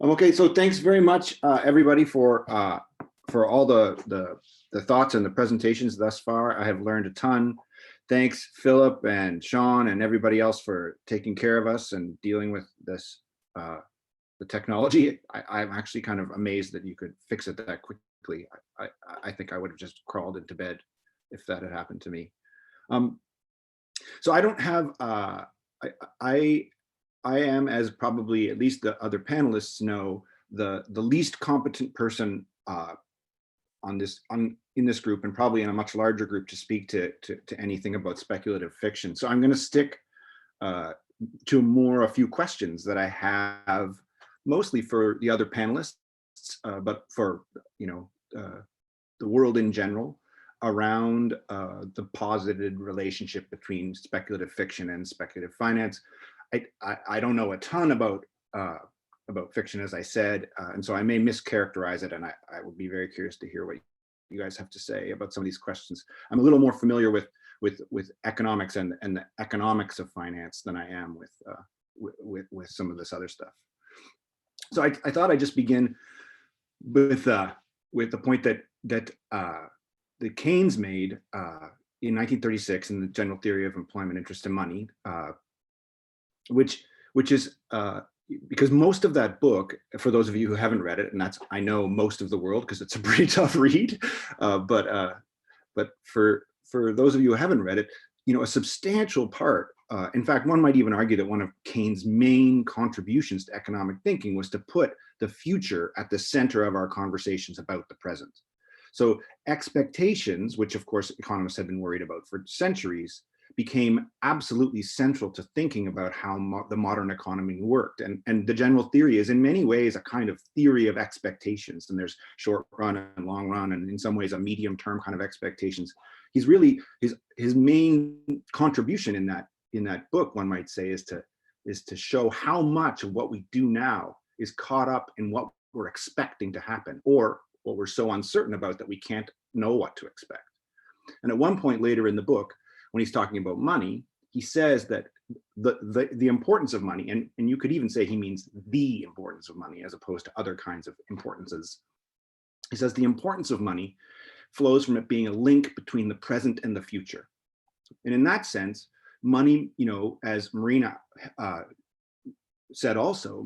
Okay, so thanks very much, everybody, for all the thoughts and the presentations thus far. I have learned a ton. Thanks, Philip and Sean and everybody else for taking care of us and dealing with this, the technology. I'm actually kind of amazed that you could fix it that quickly. I think I would have just crawled into bed if that had happened to me. So I don't have, I am, as probably at least the other panelists know, the least competent person in this group, and probably in a much larger group, to speak to anything about speculative fiction. So I'm going to stick to a few questions that I have, mostly for the other panelists, but for the world in general, around the posited relationship between speculative fiction and speculative finance. I don't know a ton about fiction, as I said, and so I may mischaracterize it, and I would be very curious to hear what you guys have to say about some of these questions. I'm a little more familiar with economics and the economics of finance than I am with some of this other stuff. So I thought I'd just begin with the point that Keynes made in 1936 in the General Theory of Employment, Interest, and Money. Which is because most of that book, for those of you who haven't read it, and that's, I know, most of the world, because it's a pretty tough read, but for those of you who haven't read it, a substantial part, in fact, one might even argue that one of Keynes' main contributions to economic thinking was to put the future at the center of our conversations about the present. So expectations, which of course economists have been worried about for centuries, became absolutely central to thinking about how the modern economy worked. And the general theory is in many ways a kind of theory of expectations, and there's short run and long run, and in some ways a medium term kind of expectations. He's really, his main contribution in that book, one might say, is to show how much of what we do now is caught up in what we're expecting to happen, or what we're so uncertain about that we can't know what to expect. And at one point later in the book, when he's talking about money, he says that the importance of money, and you could even say he means the importance of money as opposed to other kinds of importances. He says the importance of money flows from it being a link between the present and the future. And in that sense, money, as Marina said also,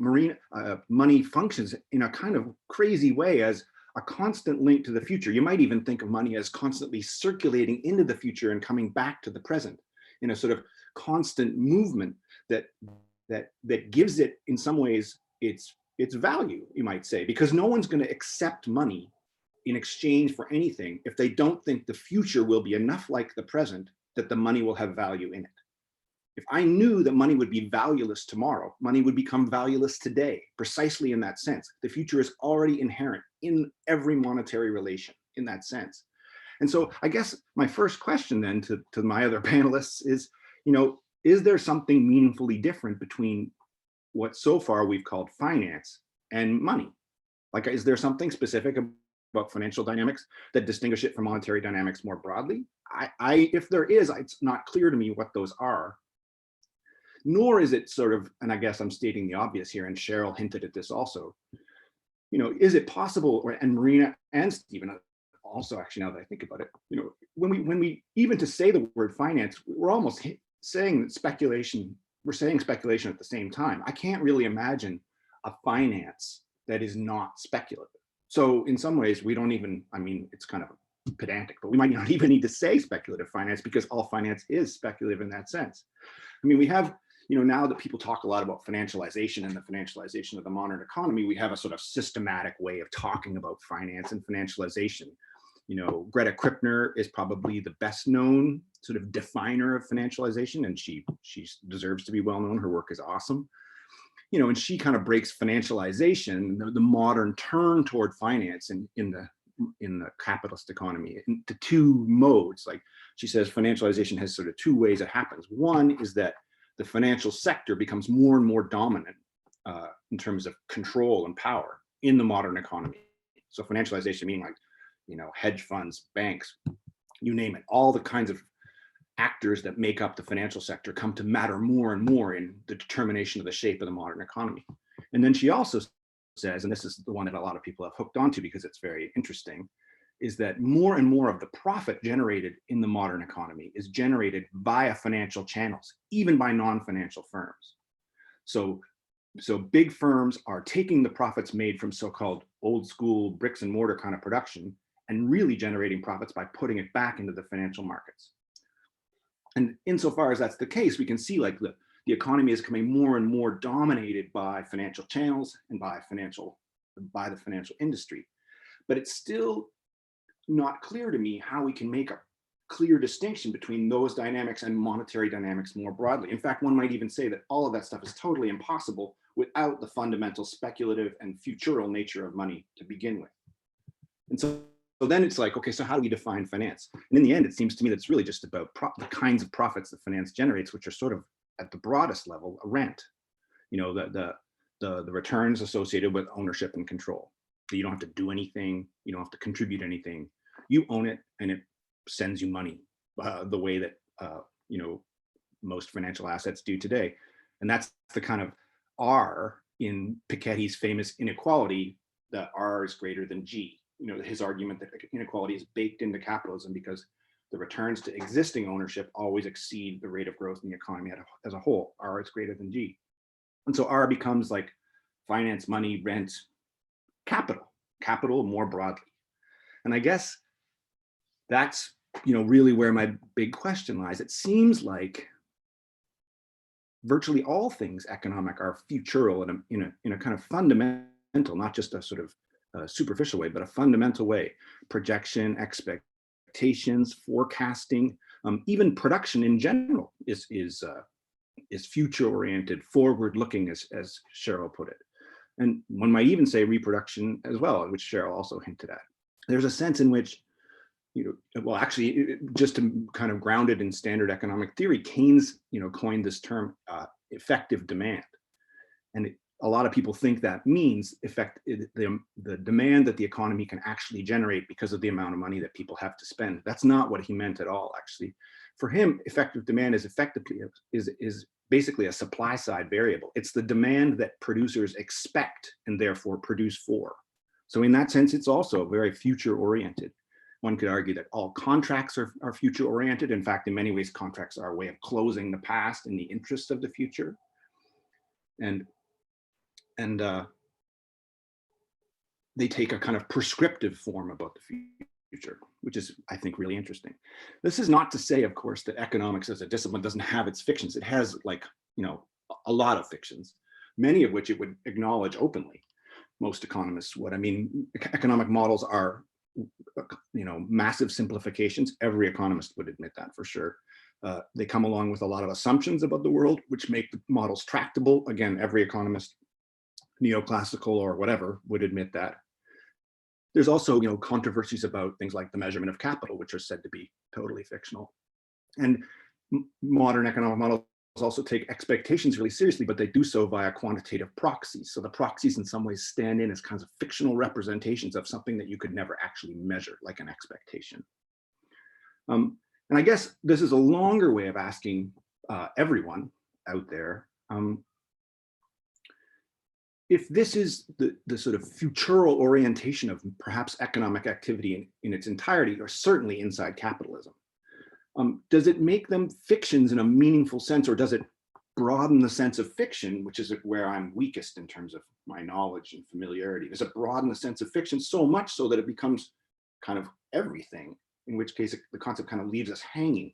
money functions in a kind of crazy way as a constant link to the future. You might even think of money as constantly circulating into the future and coming back to the present in a sort of constant movement that gives it, in some ways, its value, you might say, because no one's going to accept money in exchange for anything if they don't think the future will be enough like the present that the money will have value in it. If I knew that money would be valueless tomorrow, money would become valueless today, precisely in that sense. The future is already inherent in every monetary relation in that sense. And so I guess my first question then to my other panelists is, is there something meaningfully different between what so far we've called finance and money? Like, is there something specific about financial dynamics that distinguish it from monetary dynamics more broadly? If there is, it's not clear to me what those are. Nor is it sort of, and I guess I'm stating the obvious here, and Cheryl hinted at this also, is it possible, and Marina and Stephen also, actually, now that I think about it, when we even to say the word finance, we're almost saying that speculation, we're saying speculation at the same time. I can't really imagine a finance that is not speculative. So in some ways, we don't even, it's kind of pedantic, but we might not even need to say speculative finance because all finance is speculative in that sense. We have, now that people talk a lot about financialization and the financialization of the modern economy, we have a sort of systematic way of talking about finance and financialization. Greta Krippner is probably the best known sort of definer of financialization, and she deserves to be well known. Her work is awesome. And she kind of breaks financialization, the modern turn toward finance in the capitalist economy, into two modes. Like she says, financialization has sort of two ways it happens. One is that the financial sector becomes more and more dominant in terms of control and power in the modern economy. So financialization meaning like, hedge funds, banks, you name it, all the kinds of actors that make up the financial sector come to matter more and more in the determination of the shape of the modern economy. And then she also says, and this is the one that a lot of people have hooked onto because it's very interesting, is that more and more of the profit generated in the modern economy is generated via financial channels, even by non-financial firms. So big firms are taking the profits made from so-called old school bricks and mortar kind of production and really generating profits by putting it back into the financial markets. And insofar as that's the case, we can see like the economy is becoming more and more dominated by financial channels and by the financial industry. But it's still not clear to me how we can make a clear distinction between those dynamics and monetary dynamics more broadly. In fact, one might even say that all of that stuff is totally impossible without the fundamental speculative and futural nature of money to begin with. And so then it's like, okay, so how do we define finance? And in the end, it seems to me that it's really just about the kinds of profits that finance generates, which are sort of at the broadest level, a rent. You know, the returns associated with ownership and control. You don't have to do anything. You don't have to contribute anything. You own it, and it sends you money the way that you know, most financial assets do today. And that's the kind of R in Piketty's famous inequality, that R is greater than G. You know, his argument that inequality is baked into capitalism because the returns to existing ownership always exceed the rate of growth in the economy as a whole. R is greater than G. And so R becomes like finance, money, rent, capital more broadly. And I guess that's, you know, really where my big question lies. It seems like virtually all things economic are futural in a kind of fundamental, not just a sort of superficial way, but a fundamental way. Projection, expectations, forecasting, even production in general is future-oriented, forward-looking, as Cheryl put it. And one might even say reproduction as well, which Cheryl also hinted at. There's a sense in which, you know, well, actually, just to kind of ground it in standard economic theory, Keynes, you know, coined this term effective demand. And a lot of people think that means the demand that the economy can actually generate because of the amount of money that people have to spend. That's not what he meant at all, actually. For him, effective demand is basically a supply side variable. It's the demand that producers expect and therefore produce for. So in that sense, it's also very future oriented. One could argue that all contracts are future oriented. In fact, in many ways, contracts are a way of closing the past in the interest of the future. And they take a kind of prescriptive form about the future, which is, I think, really interesting. This is not to say, of course, that economics as a discipline doesn't have its fictions. It has, like, you know, a lot of fictions, many of which it would acknowledge openly. Most economists would. I mean, economic models are, you know, massive simplifications. Every economist would admit that for sure. They come along with a lot of assumptions about the world, which make the models tractable. Again, every economist, neoclassical or whatever, would admit that. There's also, you know, controversies about things like the measurement of capital, which are said to be totally fictional. And modern economic models also take expectations really seriously, but they do so via quantitative proxies. So the proxies in some ways stand in as kinds of fictional representations of something that you could never actually measure, like an expectation. And I guess this is a longer way of asking everyone out there, if this is the sort of futural orientation of perhaps economic activity in its entirety, or certainly inside capitalism, does it make them fictions in a meaningful sense, or does it broaden the sense of fiction, which is where I'm weakest in terms of my knowledge and familiarity? Does it broaden the sense of fiction so much so that it becomes kind of everything, in which case the concept kind of leaves us hanging?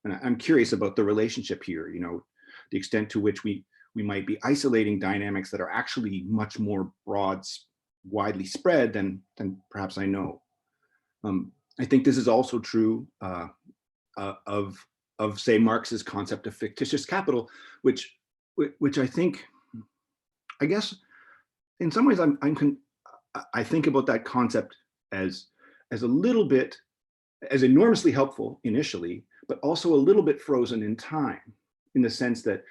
And I'm curious about the relationship here, you know, the extent to which we might be isolating dynamics that are actually much more widely spread than perhaps I know. I think this is also true of say Marx's concept of fictitious capital, which I think, I guess, in some ways I think about that concept as a little bit, as enormously helpful initially, but also a little bit frozen in time, in the sense that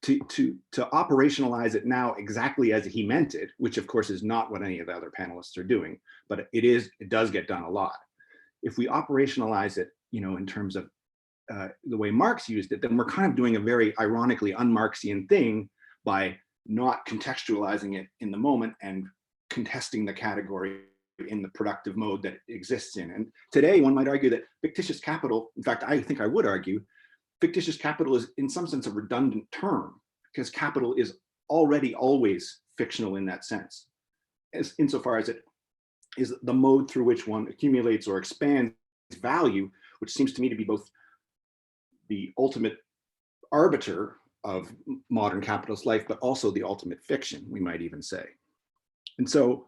to operationalize it now exactly as he meant it, which of course is not what any of the other panelists are doing, but it does get done a lot. If we operationalize it, you know, in terms of the way Marx used it, then we're kind of doing a very ironically un-Marxian thing by not contextualizing it in the moment and contesting the category in the productive mode that it exists in. And today one might argue that fictitious capital, in fact, I think I would argue, fictitious capital is in some sense a redundant term, because capital is already always fictional in that sense, as insofar as it is the mode through which one accumulates or expands value, which seems to me to be both the ultimate arbiter of modern capitalist life, but also the ultimate fiction, we might even say. And so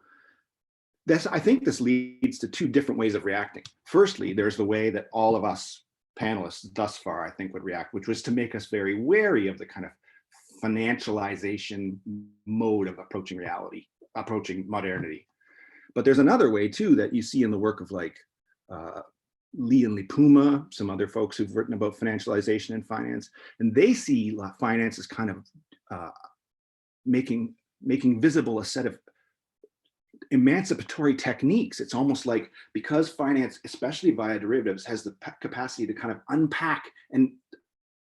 I think this leads to two different ways of reacting. Firstly, there's the way that all of us panelists thus far, I think, would react, which was to make us very wary of the kind of financialization mode of approaching reality, approaching modernity. But there's another way too that you see in the work of like Lee and Lipuma, some other folks who've written about financialization and finance, and they see finance as kind of making visible a set of emancipatory techniques. It's almost like, because finance, especially via derivatives, has the capacity to kind of unpack, and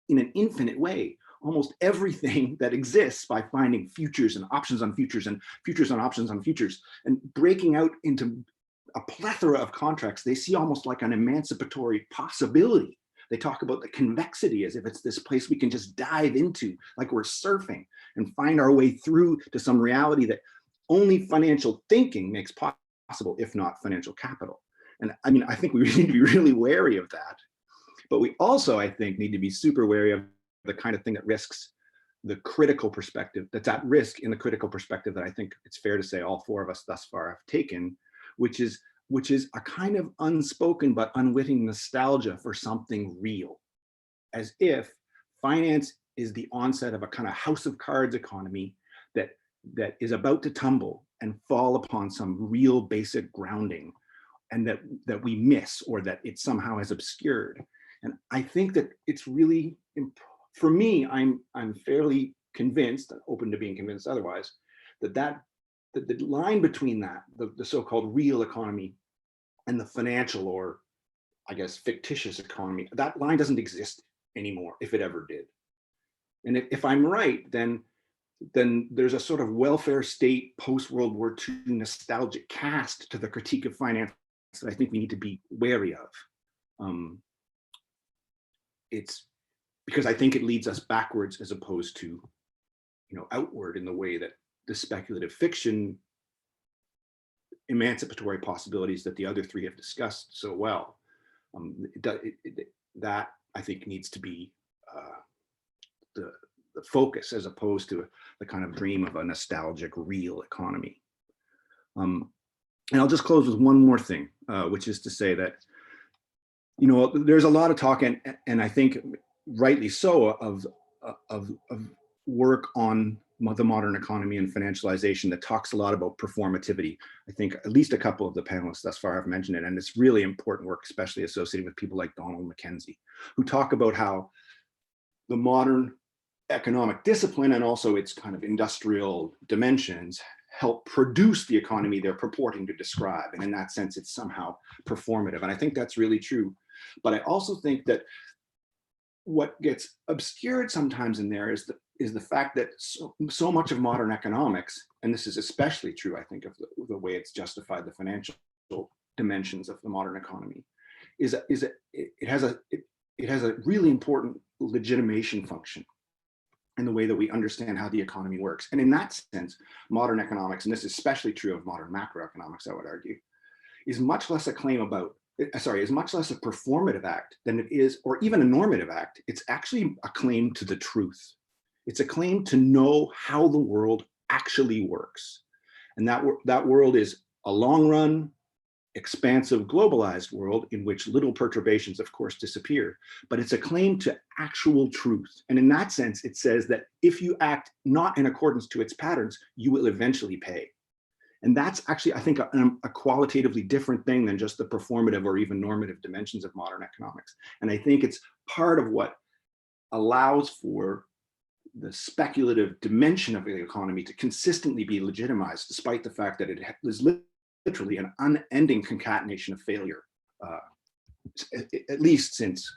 in an infinite way, almost everything that exists by finding futures and options on futures and futures on options on futures, and breaking out into a plethora of contracts. They see almost like an emancipatory possibility. They talk about the convexity as if it's this place we can just dive into, like we're surfing, and find our way through to some reality that only financial thinking makes possible, if not financial capital. And I mean, I think we need to be really wary of that. But we also, I think, need to be super wary of the kind of thing that risks the critical perspective, that's at risk in the critical perspective that I think it's fair to say all four of us thus far have taken, which is a kind of unspoken but unwitting nostalgia for something real, as if finance is the onset of a kind of house of cards economy that is about to tumble and fall upon some real basic grounding, and that we miss, or that it somehow has obscured. And I think that it's really, for me, I'm fairly convinced, open to being convinced otherwise, that the line between that, the so-called real economy, and the financial, or I guess fictitious economy, that line doesn't exist anymore, if it ever did. And if I'm right, then there's a sort of welfare state post-World War II nostalgic cast to the critique of finance that I think we need to be wary of. It's because I think it leads us backwards as opposed to, outward, in the way that the speculative fiction emancipatory possibilities that the other three have discussed so well. That I think needs to be the focus, as opposed to the kind of dream of a nostalgic real economy. And I'll just close with one more thing, which is to say that, there's a lot of talk, and I think rightly so, of work on the modern economy and financialization that talks a lot about performativity. I think at least a couple of the panelists thus far have mentioned it, and it's really important work, especially associated with people like Donald Mackenzie, who talk about how the modern economic discipline and also its kind of industrial dimensions help produce the economy they're purporting to describe. And in that sense, it's somehow performative. And I think that's really true. But I also think that what gets obscured sometimes in there is the fact that so much of modern economics, and this is especially true, I think, of the way it's justified the financial dimensions of the modern economy, it has a really important legitimation function in the way that we understand how the economy works. And in that sense, modern economics, and this is especially true of modern macroeconomics, I would argue, is much less a performative act than it is, or even a normative act. It's actually a claim to the truth. It's a claim to know how the world actually works. And that world is a long run, expansive, globalized world in which little perturbations, of course, disappear. But it's a claim to actual truth. And in that sense, it says that if you act not in accordance to its patterns, you will eventually pay. And that's actually, I think, a qualitatively different thing than just the performative or even normative dimensions of modern economics. And I think it's part of what allows for the speculative dimension of the economy to consistently be legitimized, despite the fact that it is literally an unending concatenation of failure, at least since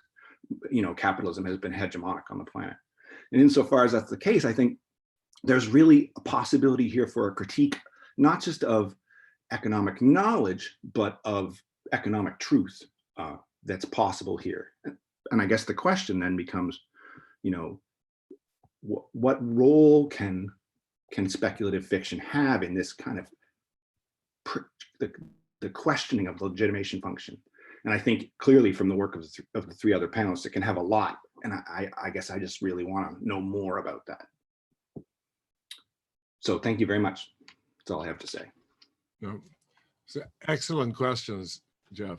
capitalism has been hegemonic on the planet. And insofar as that's the case, I think there's really a possibility here for a critique, not just of economic knowledge, but of economic truth that's possible here. And I guess the question then becomes, what role can speculative fiction have in this kind of the questioning of the legitimation function? And I think clearly from the work of the three other panelists, it can have a lot. And I guess I just really want to know more about that. So thank you very much. That's all I have to say. No, so excellent questions, Jeff.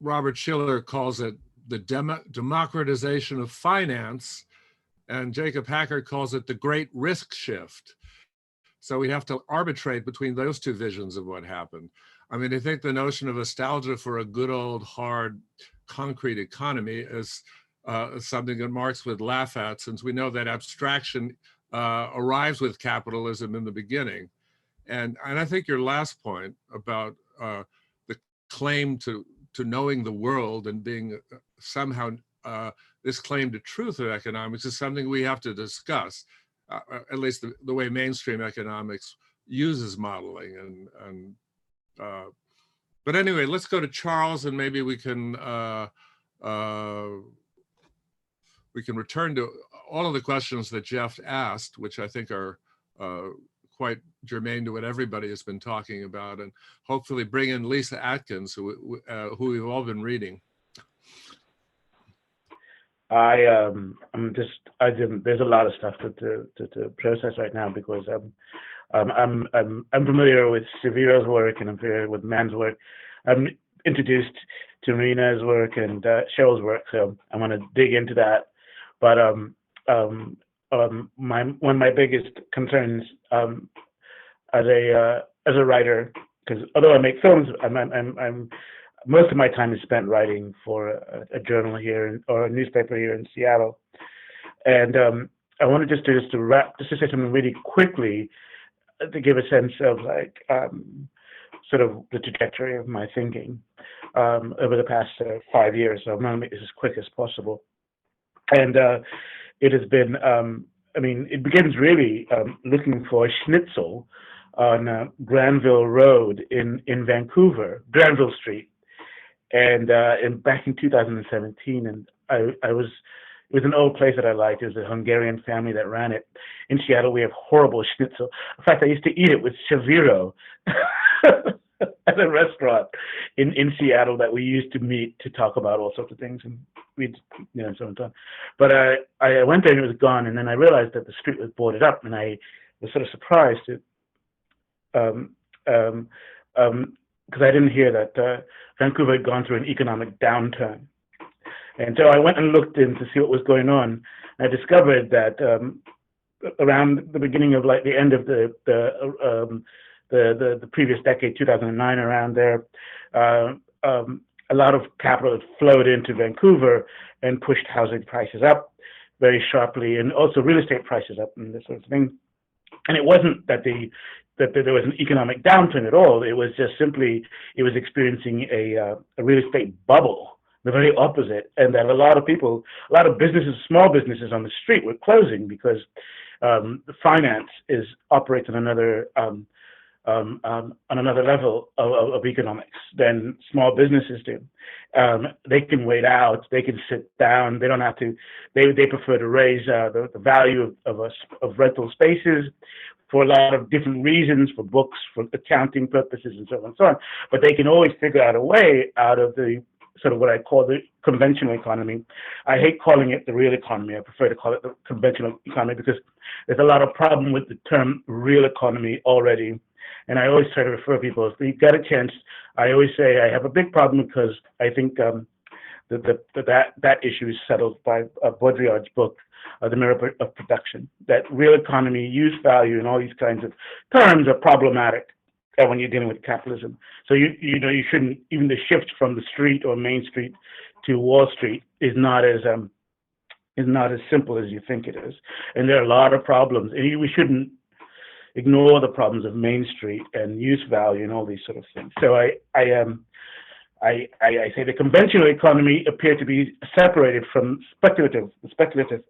Robert Shiller calls it the democratization of finance, and Jacob Hackert calls it the great risk shift. So we have to arbitrate between those two visions of what happened. I mean, I think the notion of nostalgia for a good old hard concrete economy is something that Marx would laugh at, since we know that abstraction arrives with capitalism in the beginning. And I think your last point about the claim to knowing the world and being somehow this claim to truth of economics is something we have to discuss, at least the way mainstream economics uses modeling. But anyway, let's go to Charles, and maybe we can return to all of the questions that Jeff asked, which I think are quite germane to what everybody has been talking about, and hopefully bring in Lisa Adkins, who we've all been reading. There's a lot of stuff to process right now, because I'm familiar with Severo's work, and I'm familiar with Mann's work. I'm introduced to Marina's work and Cheryl's work, so I want to dig into that. But one of my biggest concerns as a writer, because although I make films, I'm most of my time is spent writing for a journal here or a newspaper here in Seattle, and I wanted just to say something really quickly to give a sense of sort of the trajectory of my thinking over the past 5 years. So I'm going to make this as quick as possible. And it has been, it begins really looking for a schnitzel on Granville Road in Vancouver, Granville Street. And back in 2017, and it was an old place that I liked. It was a Hungarian family that ran it. In Seattle, we have horrible schnitzel. In fact, I used to eat it with Severo at a restaurant in Seattle that we used to meet to talk about all sorts of things, and we'd so on. But I went there and it was gone, and then I realized that the street was boarded up, and I was sort of surprised because I didn't hear that Vancouver had gone through an economic downturn. And so I went and looked in to see what was going on. I discovered that around the beginning of the end of the previous decade, 2009, around there, a lot of capital had flowed into Vancouver and pushed housing prices up very sharply, and also real estate prices up and this sort of thing. And it wasn't that there was an economic downturn at all. It was just simply it was experiencing a real estate bubble, the very opposite, and that a lot of businesses, small businesses on the street were closing because the finance operates on another level of economics than small businesses do. They can wait out, they can sit down, they don't have to. They prefer to raise the value of rental spaces for a lot of different reasons, for books, for accounting purposes, and so on and so on. But they can always figure out a way out of the sort of what I call the conventional economy. I hate calling it the real economy. I prefer to call it the conventional economy because there's a lot of problem with the term real economy already. And I always try to refer people, if you get a chance, I always say I have a big problem because I think that issue is settled by Baudrillard's book, The Mirror of Production, that real economy, use value, and all these kinds of terms are problematic when you're dealing with capitalism. So you shouldn't, even the shift from the street or Main Street to Wall Street is not as simple as you think it is. And there are a lot of problems, and we shouldn't ignore the problems of Main Street and use value and all these sort of things. So I say the conventional economy appeared to be separated from the speculative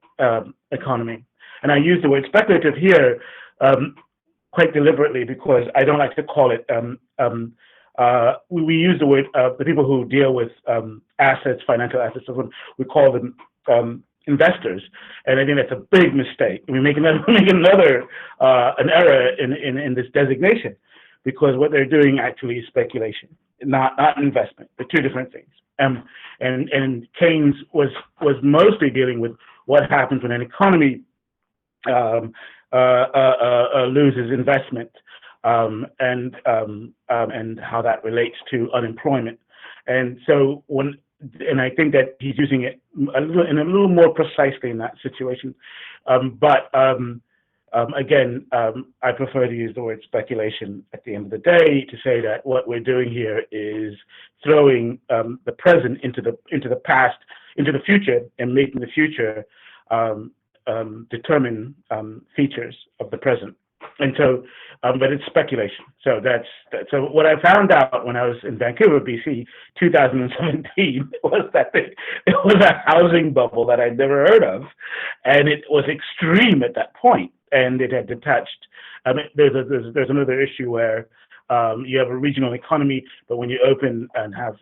economy. And I use the word speculative here quite deliberately because I don't like to call it, we use the word, the people who deal with assets, financial assets, we call them investors. And I think that's a big mistake. We make another an error in this designation, because what they're doing actually is speculation, not investment. They're two different things. And Keynes was mostly dealing with what happens when an economy loses investment, and how that relates to unemployment. And so and I think that he's using it a little more precisely in that situation. Again, I prefer to use the word speculation at the end of the day to say that what we're doing here is throwing the present into the past, into the future, and making the future determine features of the present. And so, but it's speculation. So so what I found out when I was in Vancouver, BC, 2017, was that it was a housing bubble that I'd never heard of, and it was extreme at that point, and it had detached. I mean, there's another issue where you have a regional economy, but when you open and have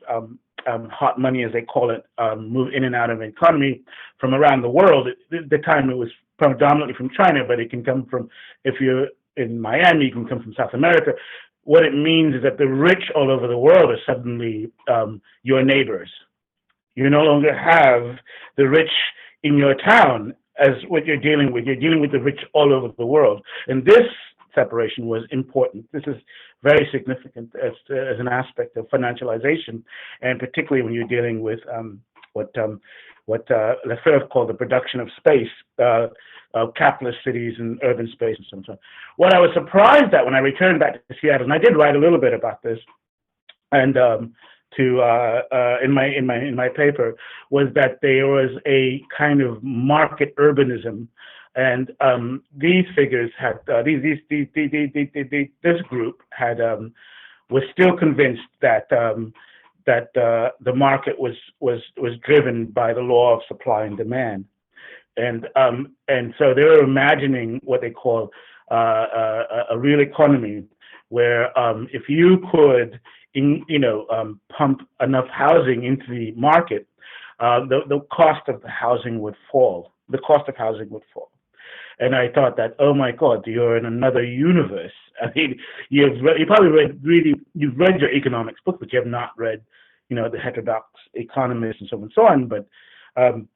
hot money, as they call it, move in and out of the economy from around the world. At the time, it was predominantly from China, but it can come from, if you're in Miami, you can come from South America. What it means is that the rich all over the world are suddenly your neighbors. You no longer have the rich in your town as what you're dealing with. You're dealing with the rich all over the world. And this separation was important. This is very significant as an aspect of financialization, and particularly when you're dealing with what Lefebvre called the production of space, capitalist cities and urban space and so on. What I was surprised at when I returned back to Seattle, and I did write a little bit about this, and in my paper, was that there was a kind of market urbanism. And these figures had this group had was still convinced that the market was driven by the law of supply and demand, and so they were imagining what they call a real economy, where if you could pump enough housing into the market, the cost of the housing would fall. The cost of housing would fall. And I thought that, oh my God, you're in another universe. I mean, you've probably read your economics book, but you have not read, the heterodox economists and so on and so on. But and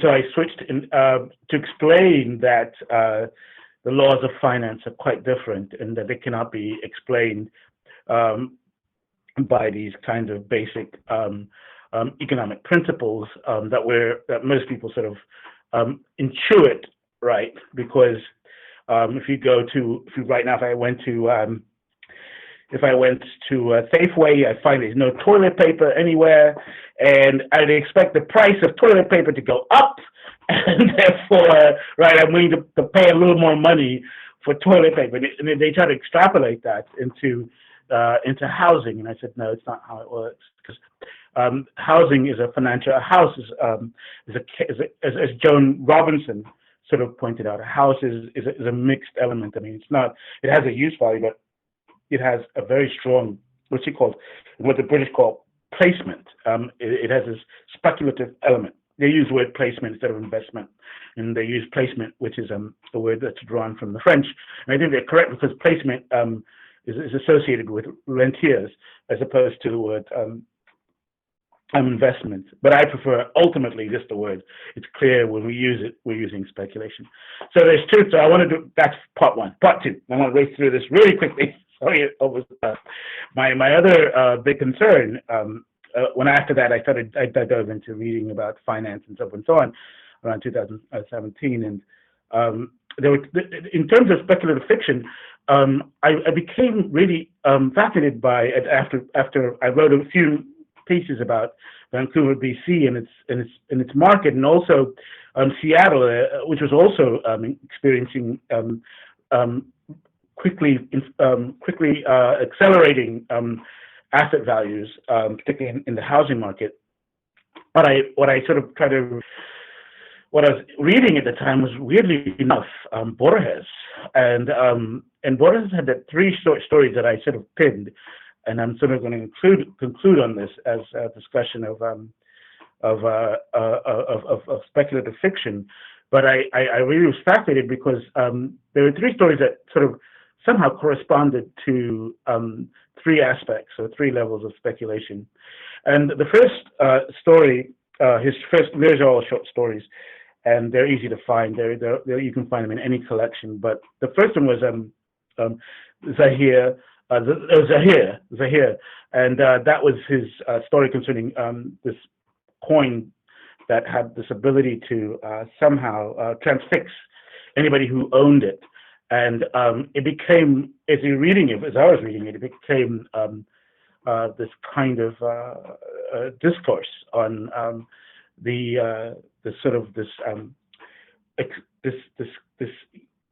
so I switched to explain that the laws of finance are quite different, and that they cannot be explained by these kind of basic economic principles that most people sort of intuit. Right, because if I went to Safeway, I find there's no toilet paper anywhere, and I'd expect the price of toilet paper to go up, and therefore, right, I'm willing to pay a little more money for toilet paper. And they try to extrapolate that into housing, and I said, no, it's not how it works, because housing is a financial. A house is as Joan Robinson sort of pointed out, a house is a mixed element. I mean, it has a use value, but it has a very strong, what the British call placement. It has this speculative element. They use the word placement instead of investment, and they use placement, which is a word that's drawn from the French. And I think they're correct, because placement is associated with rentiers as opposed to the word investment. But I prefer ultimately just the word. It's clear when we use it, we're using speculation. So there's two. So I want to do, that's part one. Part two, I want to race through this really quickly. Sorry, my other big concern, when after that I dove into reading about finance and so on and so on around 2017, and there were, in terms of speculative fiction, I became really fascinated by it after I wrote a few pieces about Vancouver, BC, and its market, and also Seattle, which was also experiencing quickly accelerating asset values, particularly in the housing market. What I sort of try to, what I was reading at the time was, weirdly enough, Borges, and Borges had that three short stories that I sort of pinned, and I'm sort of going to conclude on this as a discussion of speculative fiction. But I really was fascinated because there were three stories that sort of somehow corresponded to three aspects or three levels of speculation. And the first story, these are all short stories, and they're easy to find. You can find them in any collection. But the first one was Zahir, and that was his story concerning this coin that had this ability to somehow transfix anybody who owned it. And it became, as I was reading it, it became this kind of discourse on the sort of this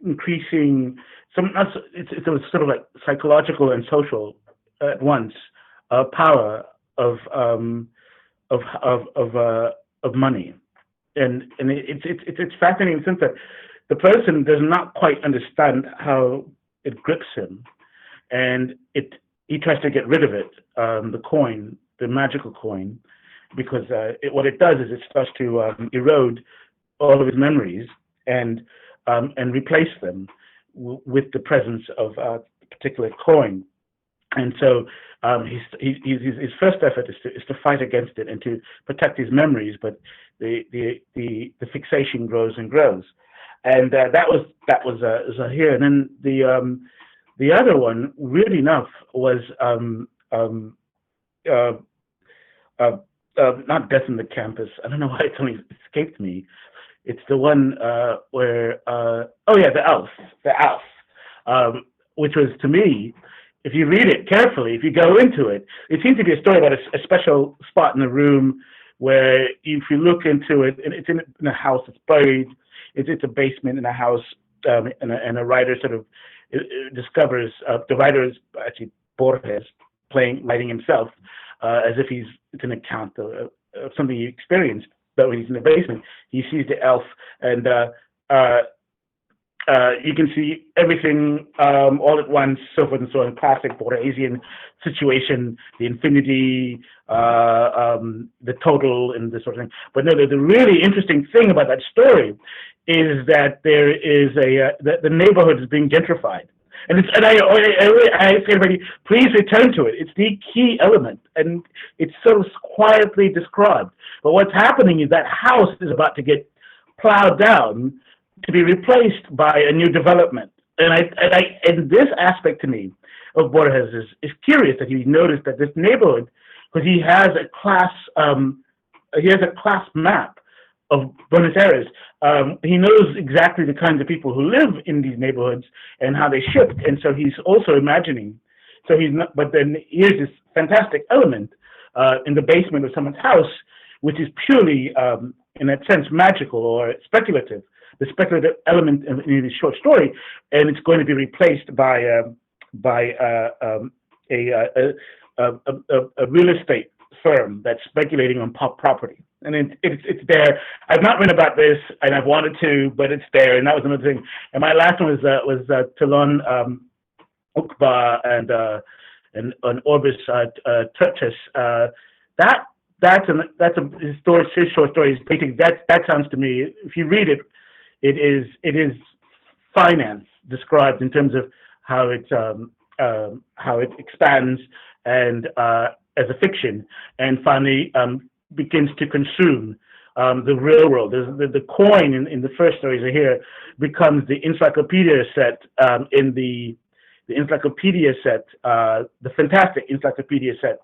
increasing, it was sort of like psychological and social at once, power of money, and it's fascinating in the sense that the person does not quite understand how it grips him, and he tries to get rid of it, the coin, the magical coin, because what it does is it starts to erode all of his memories and replace them with the presence of a particular coin. And so his first effort is to fight against it and to protect his memories, but the fixation grows and grows, and that was Zahir. And then the other one, weirdly enough, was not Death on the Campus. I don't know why it's only escaped me. It's the one where the Elf, which was, to me, if you read it carefully, if you go into it, it seems to be a story about a special spot in the room where, if you look into it, and it's in a house that's buried, it's a basement in a house, and a writer sort of discovers, the writer is actually Borges, writing himself, as if it's an account of something he experienced. But when he's in the basement, he sees the elf, and you can see everything all at once, so forth and so on. Classic Borgesian situation, the infinity, the total, and this sort of thing. But no, the really interesting thing about that story is that there is the neighborhood is being gentrified. And I say to everybody, please return to it. It's the key element, and it's so quietly described. But what's happening is that house is about to get plowed down to be replaced by a new development. And this aspect to me of Borges is curious, that he noticed that this neighborhood, because he has a class map of Buenos Aires. He knows exactly the kinds of people who live in these neighborhoods and how they shift, and so he's also imagining. So he's not. But then here's this fantastic element in the basement of someone's house, which is purely, in that sense, magical or speculative. The speculative element in this short story, and it's going to be replaced by a real estate firm that's speculating on property. And it's there. I've not written about this, and I've wanted to, but it's there. And that was another thing. And my last one was Talon Ukba and Orbis Tertius. That's a short story. That sounds to me, if you read it, it is finance described in terms of how it expands and as a fiction, and finally begins to consume the real world. The coin in the first stories are here becomes the encyclopedia set in the encyclopedia set, the fantastic encyclopedia set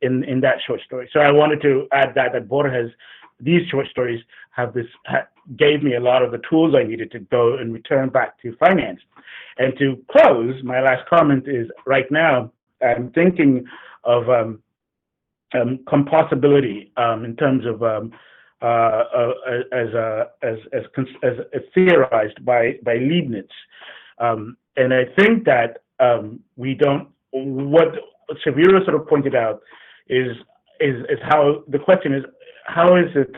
in that short story. So I wanted to add that Borges, these short stories gave me a lot of the tools I needed to go and return back to finance. And to close, my last comment is, right now I'm thinking of compossibility in terms of as theorized by Leibniz, and I think that Severo sort of pointed out is how the question is, how is it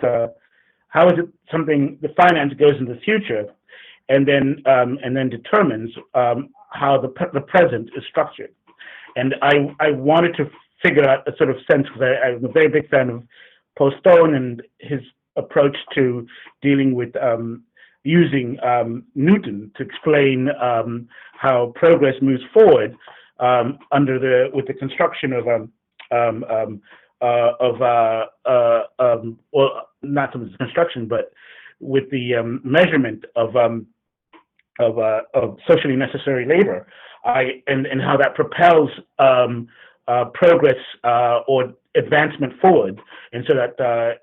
something, the finance goes in the future and then determines how the present is structured. And I wanted to figure out a sort of sense, because I'm a very big fan of Paul Stone and his approach to dealing with using Newton to explain how progress moves forward with the construction of well, not so much construction, but with the measurement of socially necessary labor, and how that propels progress or advancement forward. And so that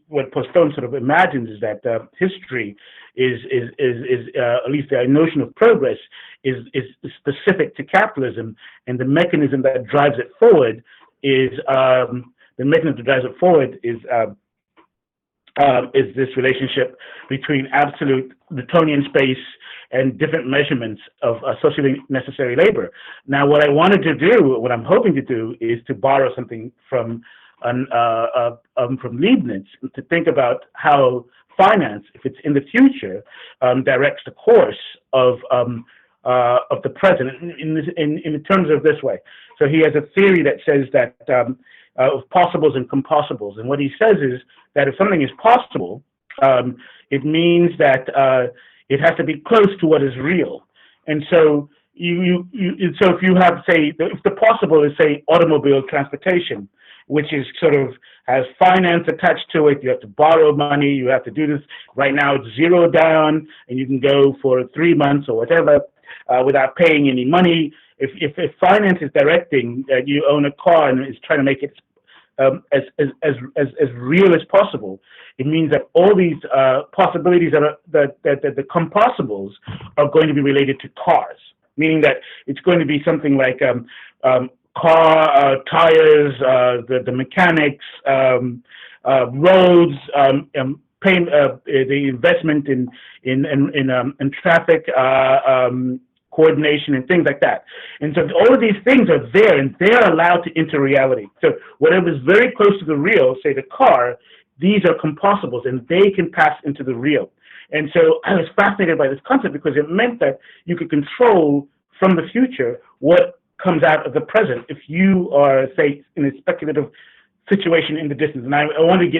what Postone sort of imagines is that history is at least the notion of progress is specific to capitalism, and the mechanism that drives it forward is this relationship between absolute Newtonian space and different measurements of socially necessary labor. Now, what I'm hoping to do, is to borrow something from Leibniz, to think about how finance, if it's in the future, directs the course of the present in terms of this way. So he has a theory that says that of possibles and compossibles, and what he says is that if something is possible, it means that it has to be close to what is real. And so so if you have, say, if the possible is, say, automobile transportation, which is sort of has finance attached to it, you have to borrow money, you have to do this. Right now it's zero down, and you can go for 3 months or whatever without paying any money. If finance is directing that you own a car and is trying to make it as real as possible, it means that all these possibilities that the compossibles are going to be related to cars, meaning that it's going to be something like car tires, the mechanics, roads, the investment in traffic coordination and things like that. And so all of these things are there, and they're allowed to enter reality. So whatever is very close to the real, say the car, these are compossibles, and they can pass into the real. And so I was fascinated by this concept, because it meant that you could control from the future what comes out of the present if you are, say, in a speculative situation in the distance. And I wanted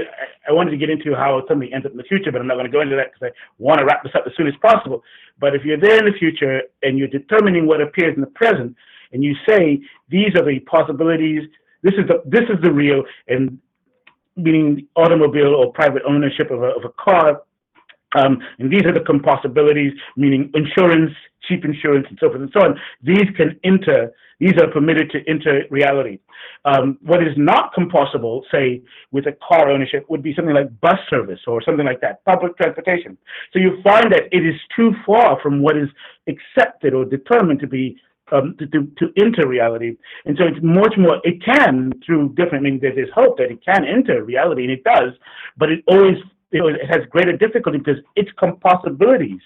to get into how something ends up in the future, but I'm not going to go into that because I want to wrap this up as soon as possible. But if you're there in the future and you're determining what appears in the present, and you say these are the possibilities, this is the real, and meaning automobile or private ownership of a car, and these are the compossibilities, meaning insurance, cheap insurance, and so forth and so on. These are permitted to enter reality. What is not compossible, say, with a car ownership, would be something like bus service or something like that, public transportation. So you find that it is too far from what is accepted or determined to be to enter reality. And so it's much more, it can, through different, I mean, there's hope that it can enter reality, and it does, but it has greater difficulty because its compossibilities,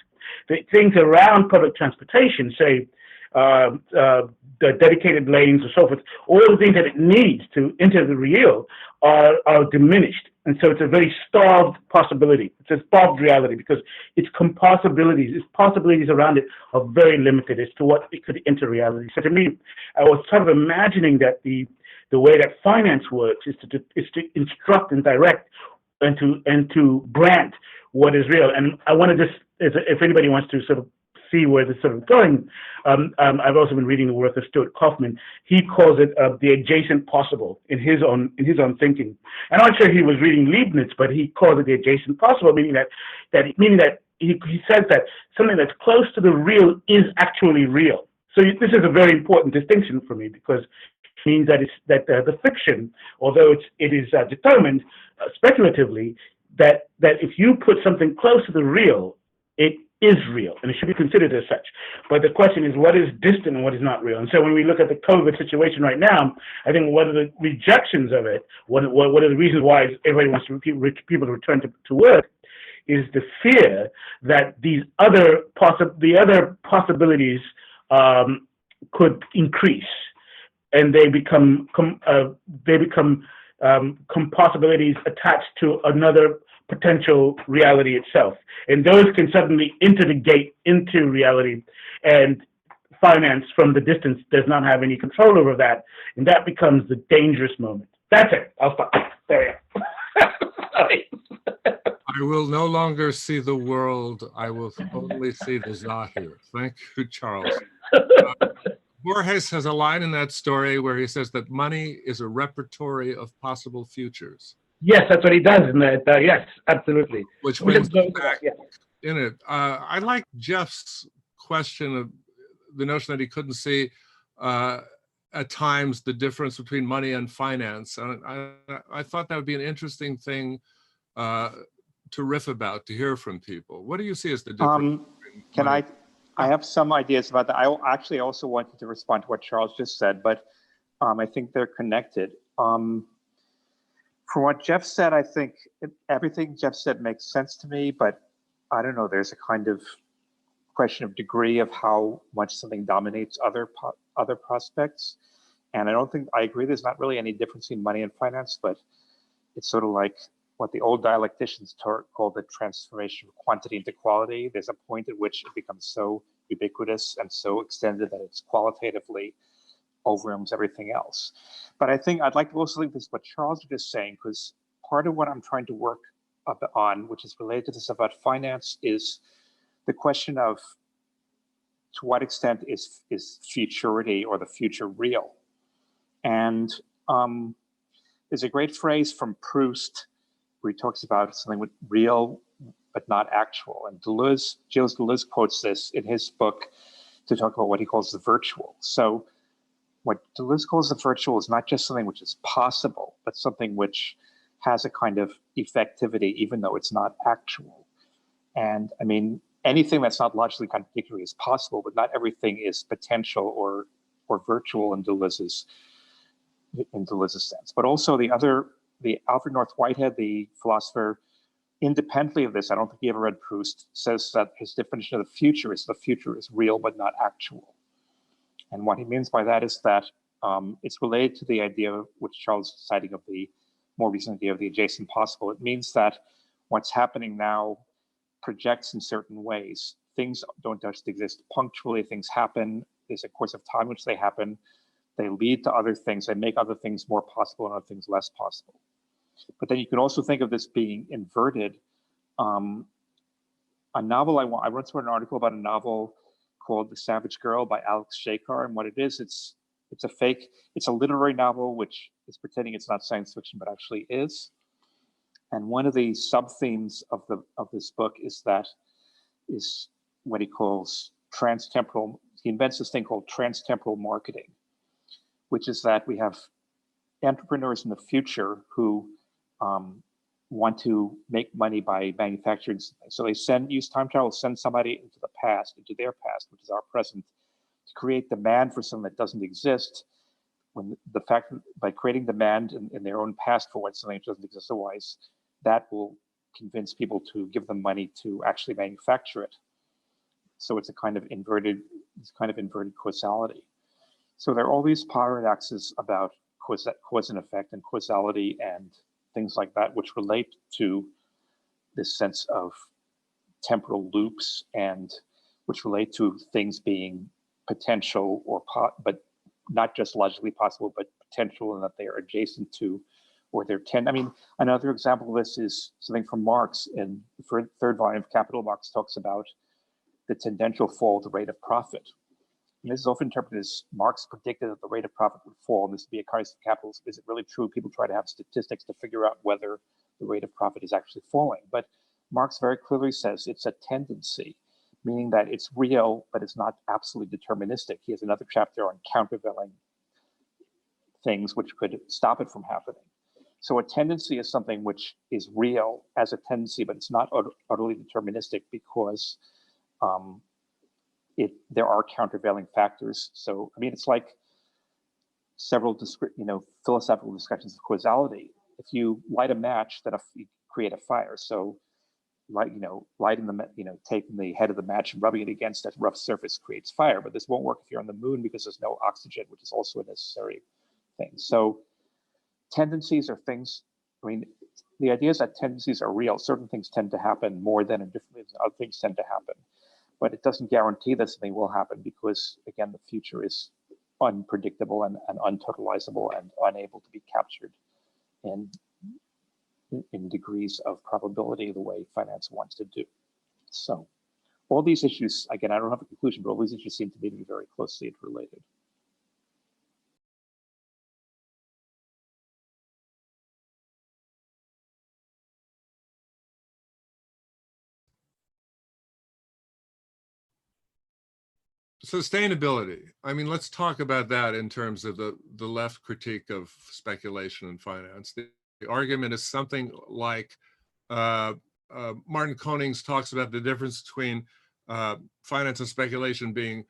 the things around public transportation, say, the dedicated lanes and so forth, all the things that it needs to enter the real are diminished. And so it's a very starved possibility. It's a starved reality because its compossibilities, its possibilities around it are very limited as to what it could enter reality. So to me, I was sort of imagining that the way that finance works is to instruct and direct and to grant what is real. And I want to just, if anybody wants to sort of see where this is sort of going, I've also been reading the work of Stuart Kaufman. He calls it the adjacent possible in his own thinking. And I'm not sure he was reading Leibniz, but he calls it the adjacent possible, meaning that he says that something that's close to the real is actually real. So this is a very important distinction for me, because it means that the fiction, although it is determined speculatively, that if you put something close to the real, it is real, and it should be considered as such. But the question is, what is distant and what is not real? And so when we look at the COVID situation right now, I think one of the rejections of it, one of the reasons why everybody wants people to return to work, is the fear that the other possibilities could increase. and they become possibilities attached to another potential reality itself. And those can suddenly integrate into reality, and finance from the distance does not have any control over that. And that becomes the dangerous moment. That's it. I'll stop. There we go. Sorry. I will no longer see the world. I will only see the Zahir. Thank you, Charles. Borges has a line in that story where he says that money is a repertory of possible futures. Yes, that's what he does in that. Yes, absolutely. Which We brings should go us back yeah. in it. I like Jeff's question of the notion that he couldn't see at times the difference between money and finance. And I thought that would be an interesting thing to riff about, to hear from people. What do you see as the difference? Can I have some ideas about that. I actually also wanted to respond to what Charles just said, but I think they're connected. From what Jeff said, I think everything Jeff said makes sense to me, but I don't know, there's a kind of question of degree of how much something dominates other prospects. And I don't think, I agree there's not really any difference between money and finance, but it's sort of like what the old dialecticians called the transformation of quantity into quality. There's a point at which it becomes so ubiquitous and so extended that it's qualitatively overwhelms everything else. But I think I'd like to also link this what Charles was just saying, because part of what I'm trying to work on, which is related to this about finance, is the question of to what extent is futurity or the future real? And there's a great phrase from Proust where he talks about something with real but not actual. And Gilles Deleuze quotes this in his book to talk about what he calls the virtual. So what Deleuze calls the virtual is not just something which is possible, but something which has a kind of effectivity, even though it's not actual. And I mean, anything that's not logically contradictory is possible, but not everything is potential or virtual in Deleuze's sense. But also the Alfred North Whitehead, the philosopher, independently of this, I don't think he ever read Proust, says that his definition of the future is real but not actual. And what he means by that is that it's related to the idea, which Charles is citing, of the more recent idea of the adjacent possible. It means that what's happening now projects in certain ways. Things don't just exist punctually, things happen. There's a course of time in which they happen. They lead to other things. They make other things more possible and other things less possible. But then you can also think of this being inverted. A novel I once wrote an article about a novel called The Savage Girl by Alex Shekar, and what it is, it's a literary novel which is pretending it's not science fiction but actually is. And one of the sub-themes of this book is what he calls transtemporal. He invents this thing called transtemporal marketing, which is that we have entrepreneurs in the future who want to make money by manufacturing something. So they use time travel, send somebody into their past, which is our present, to create demand for something that doesn't exist. When the fact by creating demand in their own past for what something doesn't exist otherwise, that will convince people to give them money to actually manufacture it. So it's a kind of inverted causality. So there are all these paradoxes about cause and effect and causality and things like that, which relate to this sense of temporal loops and which relate to things being potential but not just logically possible, but potential, and that they are adjacent to, or they're I mean, another example of this is something from Marx. In the third volume of Capital, Marx talks about the tendential fall of the rate of profit. And this is often interpreted as Marx predicted that the rate of profit would fall, and this would be a crisis of capitalism. Is it really true? People try to have statistics to figure out whether the rate of profit is actually falling. But Marx very clearly says it's a tendency, meaning that it's real, but it's not absolutely deterministic. He has another chapter on countervailing things which could stop it from happening. So a tendency is something which is real as a tendency, but it's not utterly deterministic because there are countervailing factors. So, I mean, it's like several philosophical discussions of causality. If you light a match, then you create a fire. So lighting taking the head of the match and rubbing it against a rough surface creates fire. But this won't work if you're on the moon because there's no oxygen, which is also a necessary thing. So tendencies are things. I mean, the idea is that tendencies are real. Certain things tend to happen more than and differently than other things tend to happen. But it doesn't guarantee that something will happen because, again, the future is unpredictable and untotalizable and unable to be captured in degrees of probability the way finance wants to do. So all these issues, again, I don't have a conclusion, but all these issues seem to me to be very closely interrelated. Sustainability. I mean, let's talk about that in terms of the left critique of speculation and finance. The argument is something like Martin Konings talks about the difference between finance and speculation being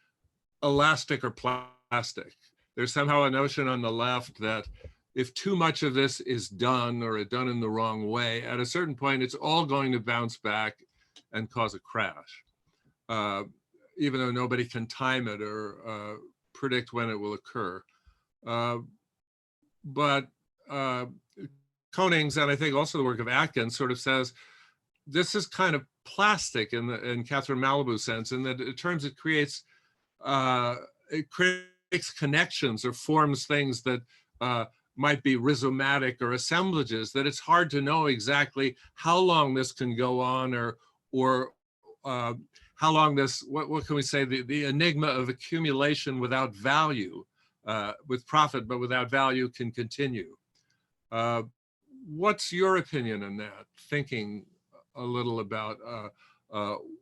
elastic or plastic. There's somehow a notion on the left that if too much of this is done or done in the wrong way, at a certain point, it's all going to bounce back and cause a crash. Even though nobody can time it or predict when it will occur. But Konings, and I think also the work of Adkins, sort of says this is kind of plastic in Catherine Malibu's sense, in that in terms it creates connections or forms things that might be rhizomatic or assemblages, that it's hard to know exactly how long this can go on or how long this, what can we say, the enigma of accumulation without value, with profit but without value, can continue. What's your opinion on that? Thinking a little about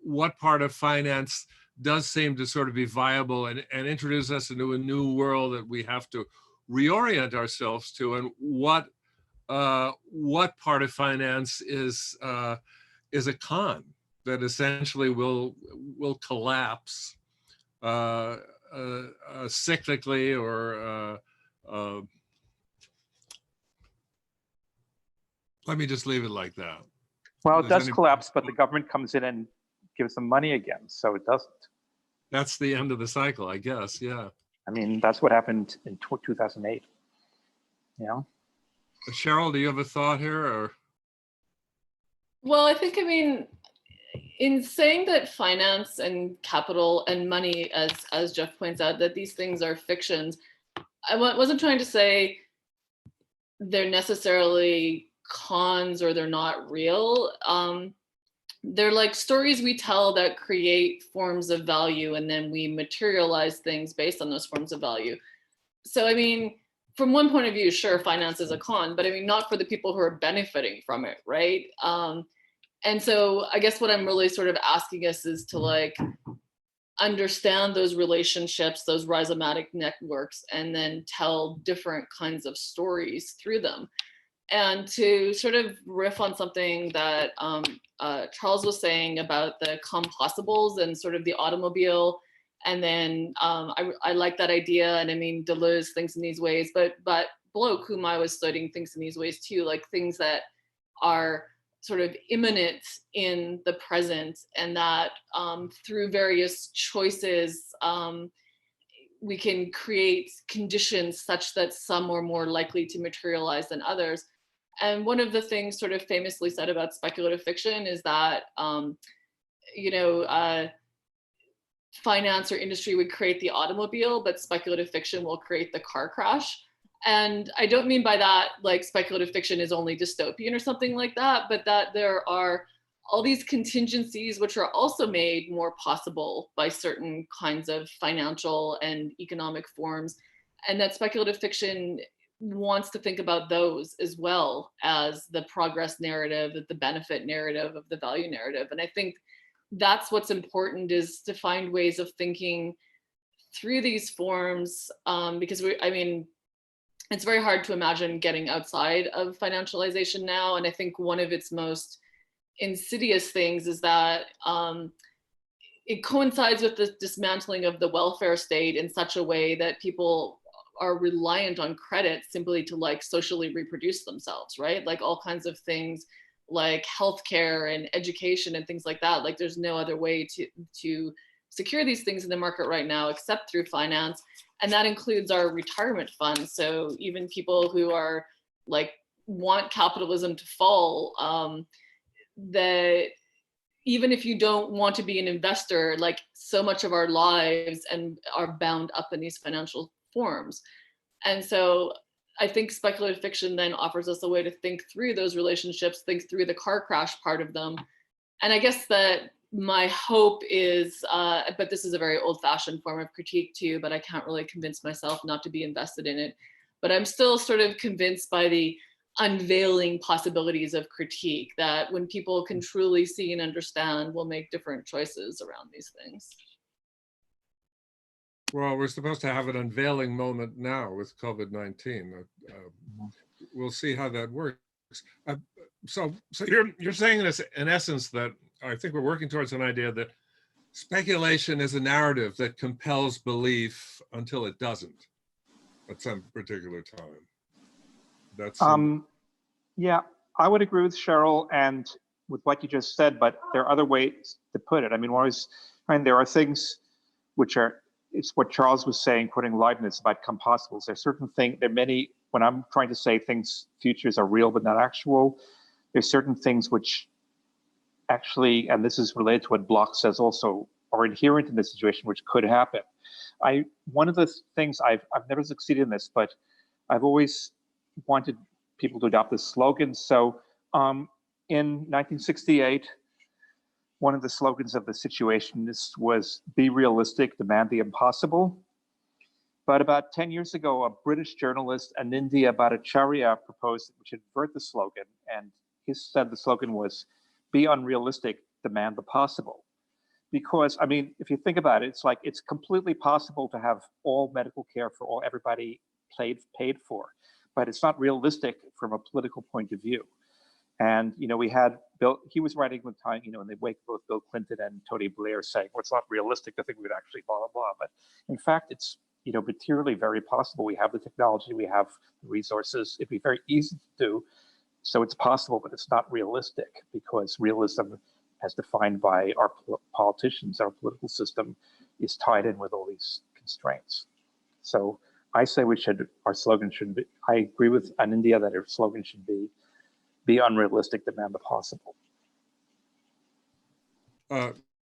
what part of finance does seem to sort of be viable and introduce us into a new world that we have to reorient ourselves to, and what part of finance is a con that essentially will collapse cyclically or let me just leave it like that. Well, it does collapse, but the government comes in and gives them money again, so it doesn't. That's the end of the cycle, I guess, yeah. I mean, that's what happened in 2008, you know? Cheryl, do you have a thought here, or? Well, I think, I mean, in saying that finance and capital and money, as Jeff points out, that these things are fictions, I wasn't trying to say they're necessarily cons or they're not real. They're like stories we tell that create forms of value, and then we materialize things based on those forms of value. So, I mean, from one point of view, sure, finance is a con, but I mean, not for the people who are benefiting from it, right? And so I guess what I'm really sort of asking us is to like understand those relationships, those rhizomatic networks, and then tell different kinds of stories through them. And to sort of riff on something that Charles was saying about the compossibles and sort of the automobile. And then I like that idea. And I mean, Deleuze thinks in these ways, but Bloch, whom I was studying, thinks in these ways too, like things that are sort of immanent in the present, and that through various choices, we can create conditions such that some are more likely to materialize than others. And one of the things sort of famously said about speculative fiction is that, finance or industry would create the automobile, but speculative fiction will create the car crash. And I don't mean by that like speculative fiction is only dystopian or something like that, but that there are all these contingencies which are also made more possible by certain kinds of financial and economic forms, and that speculative fiction wants to think about those as well as the progress narrative, the benefit narrative, of the value narrative. And I think that's what's important, is to find ways of thinking through these forms, because I mean, it's very hard to imagine getting outside of financialization now. And I think one of its most insidious things is that it coincides with the dismantling of the welfare state in such a way that people are reliant on credit simply to like socially reproduce themselves, right? Like all kinds of things like healthcare and education and things like that. Like there's no other way to secure these things in the market right now except through finance. And that includes our retirement funds. So even people who are like want capitalism to fall, that even if you don't want to be an investor, like so much of our lives and are bound up in these financial forms. And so I think speculative fiction then offers us a way to think through those relationships, think through the car crash part of them. And I guess that my hope is, but this is a very old-fashioned form of critique too, but I can't really convince myself not to be invested in it. But I'm still sort of convinced by the unveiling possibilities of critique, that when people can truly see and understand, we'll make different choices around these things. Well, we're supposed to have an unveiling moment now with COVID-19. We'll see how that works. So you're saying this in essence that I think we're working towards an idea that speculation is a narrative that compels belief until it doesn't at some particular time. That's yeah, I would agree with Cheryl and with what you just said, but there are other ways to put it. I mean, there are things which are, it's what Charles was saying, putting Leibniz about compossibles. There's certain things, there are many, when I'm trying to say things, futures are real but not actual, there's certain things which actually, and this is related to what Bloch says also, are inherent in this situation, which could happen. One of the things, I've never succeeded in this, but I've always wanted people to adopt this slogan. So in 1968, one of the slogans of the situation was "Be realistic, demand the impossible." But about 10 years ago, a British journalist, Anindya Bhattacharya, proposed which invert the slogan, and he said the slogan was "Be unrealistic, demand the possible." Because, I mean, if you think about it, it's like it's completely possible to have all medical care for everybody paid for, but it's not realistic from a political point of view. And, you know, we had Bill, he was writing with time, you know, in the wake of both Bill Clinton and Tony Blair saying, well, it's not realistic to think we would actually blah, blah, blah. But in fact, it's, you know, materially very possible. We have the technology, we have the resources. It'd be very easy to do. So it's possible, but it's not realistic, because realism, as defined by our politicians, our political system, is tied in with all these constraints. So I say our slogan should be, I agree with Anindya that our slogan should be unrealistic, demand the possible.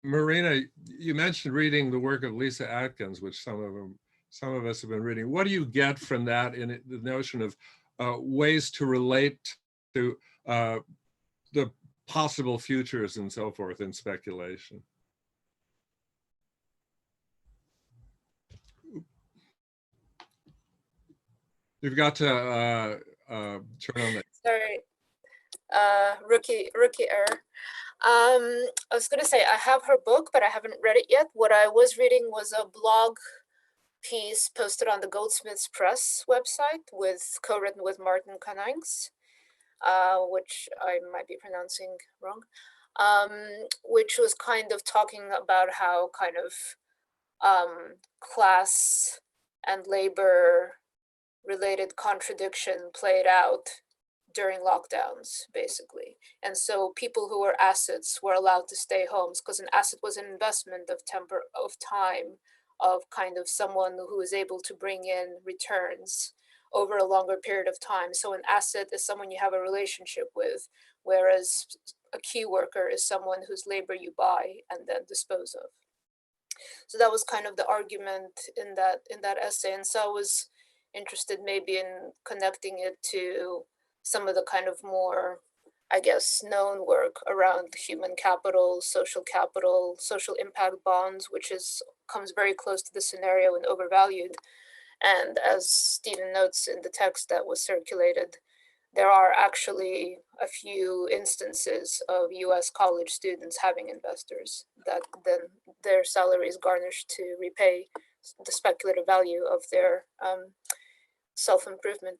Marina, you mentioned reading the work of Lisa Adkins, which some of us have been reading. What do you get from that in the notion of ways to relate to the possible futures and so forth in speculation? You've got to turn on the. Sorry, rookie error. I was gonna say I have her book, but I haven't read it yet. What I was reading was a blog piece posted on the Goldsmiths Press website co-written with Martin Connings, which I might be pronouncing wrong, which was kind of talking about how kind of class and labor related contradiction played out during lockdowns, basically. And so people who were assets were allowed to stay homes, because an asset was an investment of time, of kind of someone who was able to bring in returns over a longer period of time. So an asset is someone you have a relationship with, whereas a key worker is someone whose labor you buy and then dispose of. So that was kind of the argument in that essay. And so I was interested maybe in connecting it to some of the kind of more, I guess, known work around human capital, social impact bonds, which comes very close to the scenario in Overvalued. And as Stephen notes in the text that was circulated, there are actually a few instances of US college students having investors that then their salary is garnished to repay the speculative value of their self-improvement.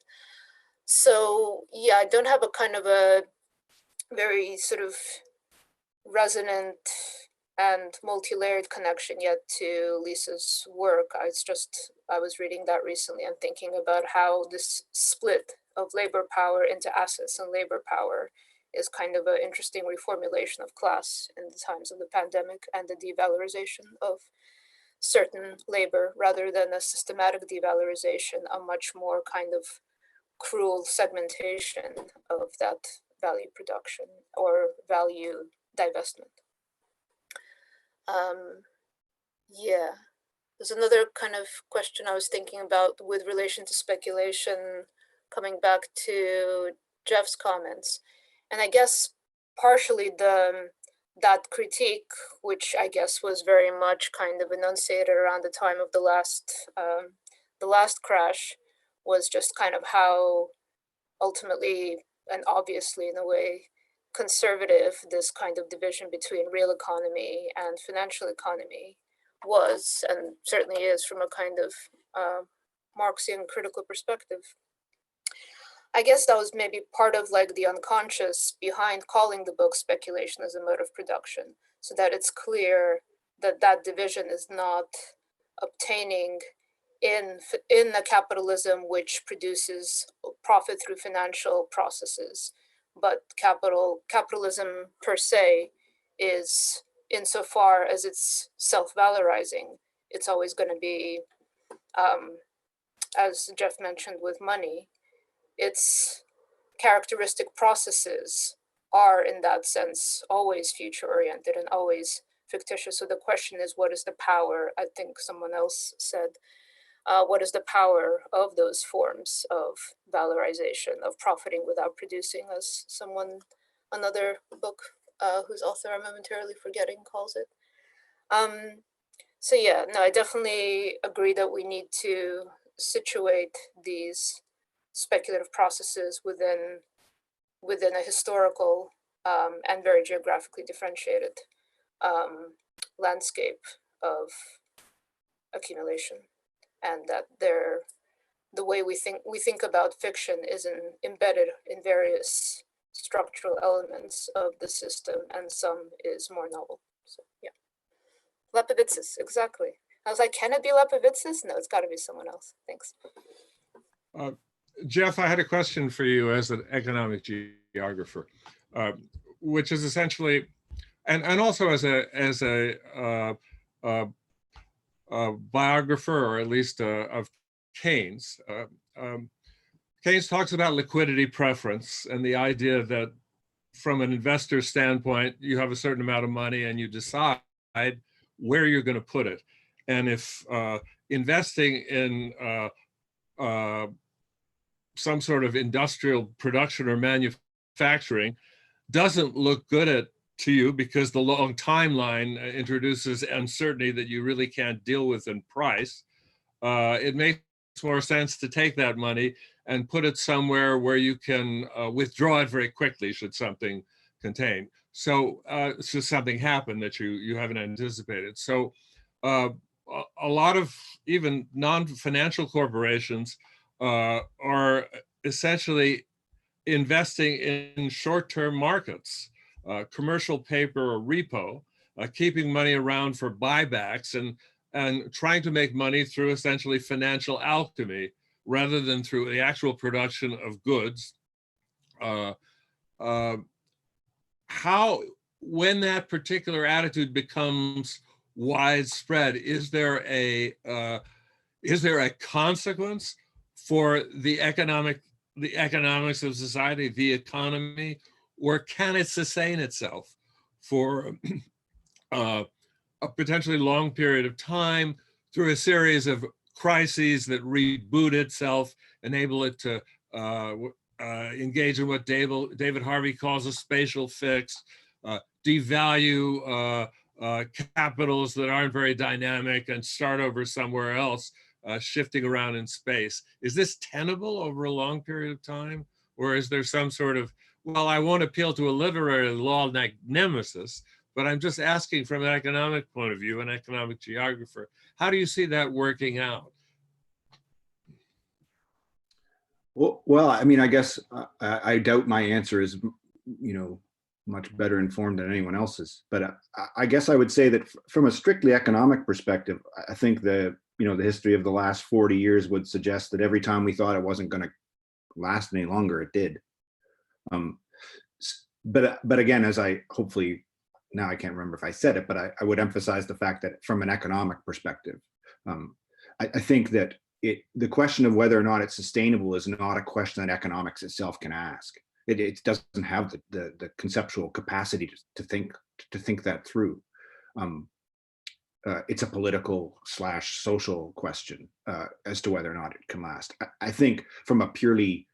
So yeah, I don't have a kind of a very sort of resonant and multi-layered connection yet to Lisa's work. I was reading that recently and thinking about how this split of labor power into assets and labor power is kind of an interesting reformulation of class in the times of the pandemic and the devalorization of certain labor rather than a systematic devalorization, a much more kind of cruel segmentation of that value production or value divestment. Yeah, there's another kind of question I was thinking about with relation to speculation, coming back to Jeff's comments. And I guess partially that critique, which I guess was very much kind of enunciated around the time of the last crash, was just kind of how ultimately and obviously in a way conservative this kind of division between real economy and financial economy was, and certainly is from a kind of Marxian critical perspective. I guess that was maybe part of like the unconscious behind calling the book Speculation as a Mode of Production, so that it's clear that that division is not obtaining in a capitalism which produces profit through financial processes, but capitalism per se is, insofar as it's self-valorizing, it's always going to be, as Jeff mentioned with money, its characteristic processes are in that sense always future-oriented and always fictitious. So the question is, what is the power? I think someone else said, what is the power of those forms of valorization, of profiting without producing, as another book whose author I'm momentarily forgetting calls it. So yeah, no, I definitely agree that we need to situate these speculative processes within a historical and very geographically differentiated landscape of accumulation, and that the way we think about fiction is embedded in various structural elements of the system, and some is more novel. So yeah, Lepevitsis, exactly. I was like, can it be Lepevitsis? No, it's got to be someone else. Thanks. Jeff, I had a question for you as an economic geographer, which is essentially, and also as a biographer, or at least of Keynes. Keynes talks about liquidity preference and the idea that from an investor standpoint, you have a certain amount of money and you decide where you're going to put it. And if investing in some sort of industrial production or manufacturing doesn't look good to you because the long timeline introduces uncertainty that you really can't deal with in price, it makes more sense to take that money and put it somewhere where you can withdraw it very quickly should something contain. So should something happen that you haven't anticipated. So a lot of even non-financial corporations are essentially investing in short-term markets, commercial paper or repo, keeping money around for buybacks, and trying to make money through essentially financial alchemy rather than through the actual production of goods. When that particular attitude becomes widespread, is there a consequence for the economics of society, the economy, or can it sustain itself for a potentially long period of time through a series of crises that reboot itself, enable it to engage in what David Harvey calls a spatial fix, devalue capitals that aren't very dynamic and start over somewhere else, shifting around in space? Is this tenable over a long period of time? Or is there some sort of, well, I won't appeal to a literary law nemesis, but I'm just asking from an economic point of view, an economic geographer, how do you see that working out? Well, I mean, I guess I doubt my answer is, much better informed than anyone else's. But I guess I would say that from a strictly economic perspective, I think the history of the last 40 years would suggest that every time we thought it wasn't going to last any longer, it did. but again, as I hopefully, now I can't remember if I said it, but I would emphasize the fact that from an economic perspective, I think that the question of whether or not it's sustainable is not a question that economics itself can ask. It doesn't have the conceptual capacity to think that through. It's a political / social question as to whether or not it can last. I think from a purely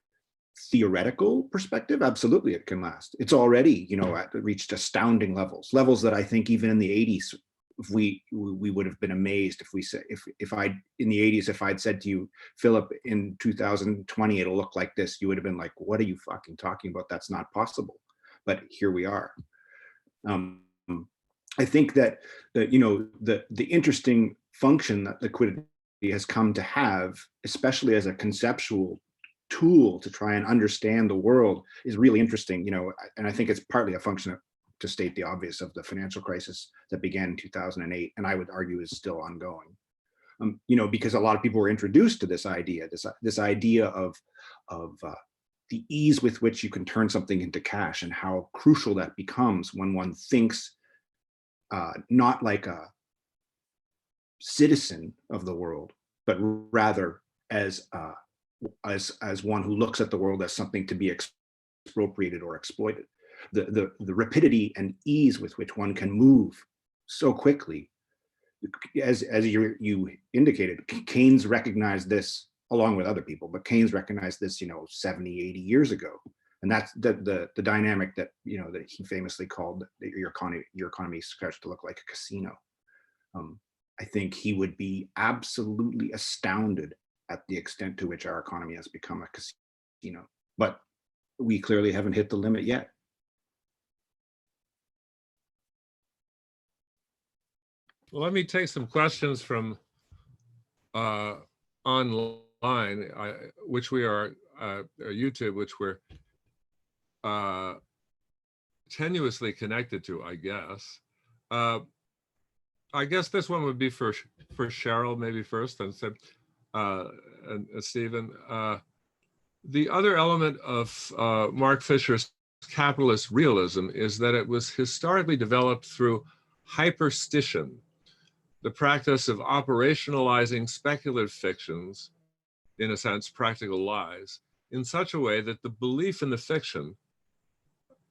theoretical perspective, absolutely it can last. It's already, reached astounding levels that I think even in the 80s, if we would have been amazed if I in the 80s, if I'd said to you, Philip, in 2020 it'll look like this, you would have been like, what are you fucking talking about? That's not possible. But here we are. I think that the interesting function that liquidity has come to have, especially as a conceptual tool to try and understand the world, is really interesting. And I think it's partly a function of, to state the obvious, of the financial crisis that began in 2008, and I would argue is still ongoing. Because a lot of people were introduced to this idea of the ease with which you can turn something into cash, and how crucial that becomes when one thinks not like a citizen of the world, but rather as one who looks at the world as something to be expropriated or exploited. The rapidity and ease with which one can move so quickly, as you indicated, Keynes recognized this along with other people, but Keynes recognized this 70, 80 years ago. And that's the dynamic that that he famously called your economy starts to look like a casino. I think he would be absolutely astounded at the extent to which our economy has become a casino. But we clearly haven't hit the limit yet. Well, let me take some questions from online, which we are YouTube, which we're tenuously connected to, I guess. I guess this one would be for Cheryl, maybe first, and Stephen. The other element of Mark Fisher's capitalist realism is that it was historically developed through hyperstation, the practice of operationalizing speculative fictions, in a sense, practical lies, in such a way that the belief in the fiction,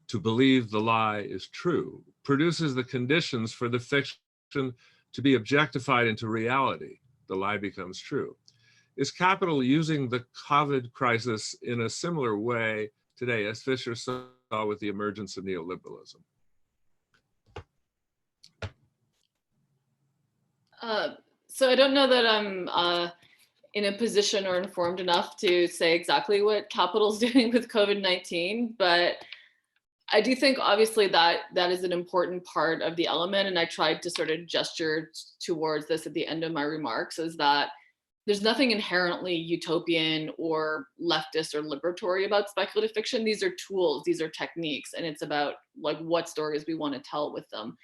to believe the lie is true, produces the conditions for the fiction to be objectified into reality. The lie becomes true. Is capital using the COVID crisis in a similar way today, as Fisher saw with the emergence of neoliberalism? So I don't know that I'm in a position or informed enough to say exactly what capital's doing with COVID-19, but I do think obviously that is an important part of the element, and I tried to sort of gesture towards this at the end of my remarks, is that there's nothing inherently utopian or leftist or liberatory about speculative fiction. These are tools, these are techniques, and it's about like what stories we want to tell with them.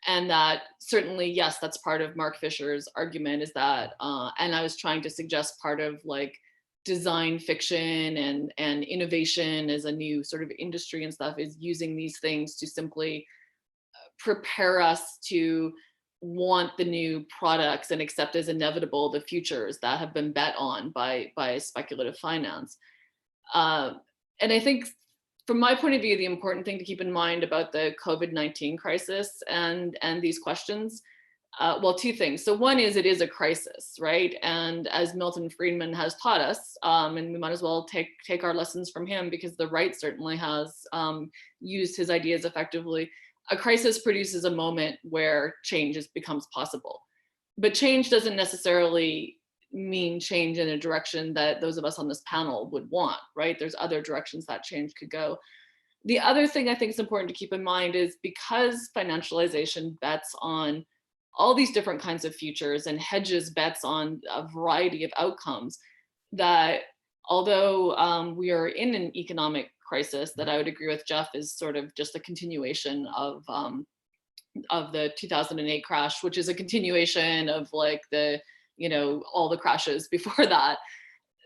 And that certainly, yes, that's part of Mark Fisher's argument, is that, and I was trying to suggest part of like design fiction and innovation as a new sort of industry and stuff, is using these things to simply prepare us to want the new products and accept as inevitable the futures that have been bet on by speculative finance. And I think from my point of view, the important thing to keep in mind about the COVID-19 crisis and these questions, well, two things. So one is it is a crisis, right? And as Milton Friedman has taught us, and we might as well take our lessons from him, because the right certainly has used his ideas effectively. A crisis produces a moment where change becomes possible. But change doesn't necessarily mean change in a direction that those of us on this panel would want, right? There's other directions that change could go. The other thing I think is important to keep in mind is, because financialization bets on all these different kinds of futures and hedges bets on a variety of outcomes, that although we are in an economic crisis that I would agree with Jeff is sort of just a continuation of the 2008 crash, which is a continuation of like the, all the crashes before that.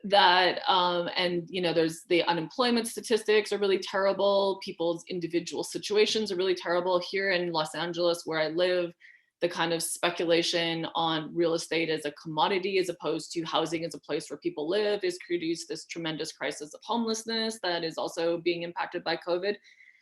that and there's the unemployment statistics are really terrible. People's individual situations are really terrible. Here in Los Angeles, where I live, the kind of speculation on real estate as a commodity as opposed to housing as a place where people live is produced this tremendous crisis of homelessness that is also being impacted by COVID.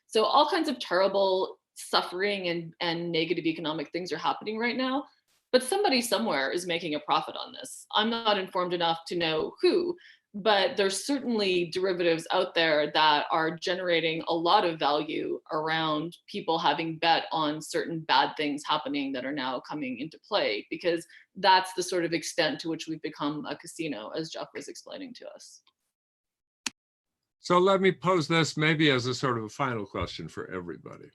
So all kinds of terrible suffering and negative economic things are happening right now. But somebody somewhere is making a profit on this. I'm not informed enough to know who, but there's certainly derivatives out there that are generating a lot of value around people having bet on certain bad things happening that are now coming into play, because that's the sort of extent to which we've become a casino, as Jeff was explaining to us. So let me pose this maybe as a sort of a final question for everybody.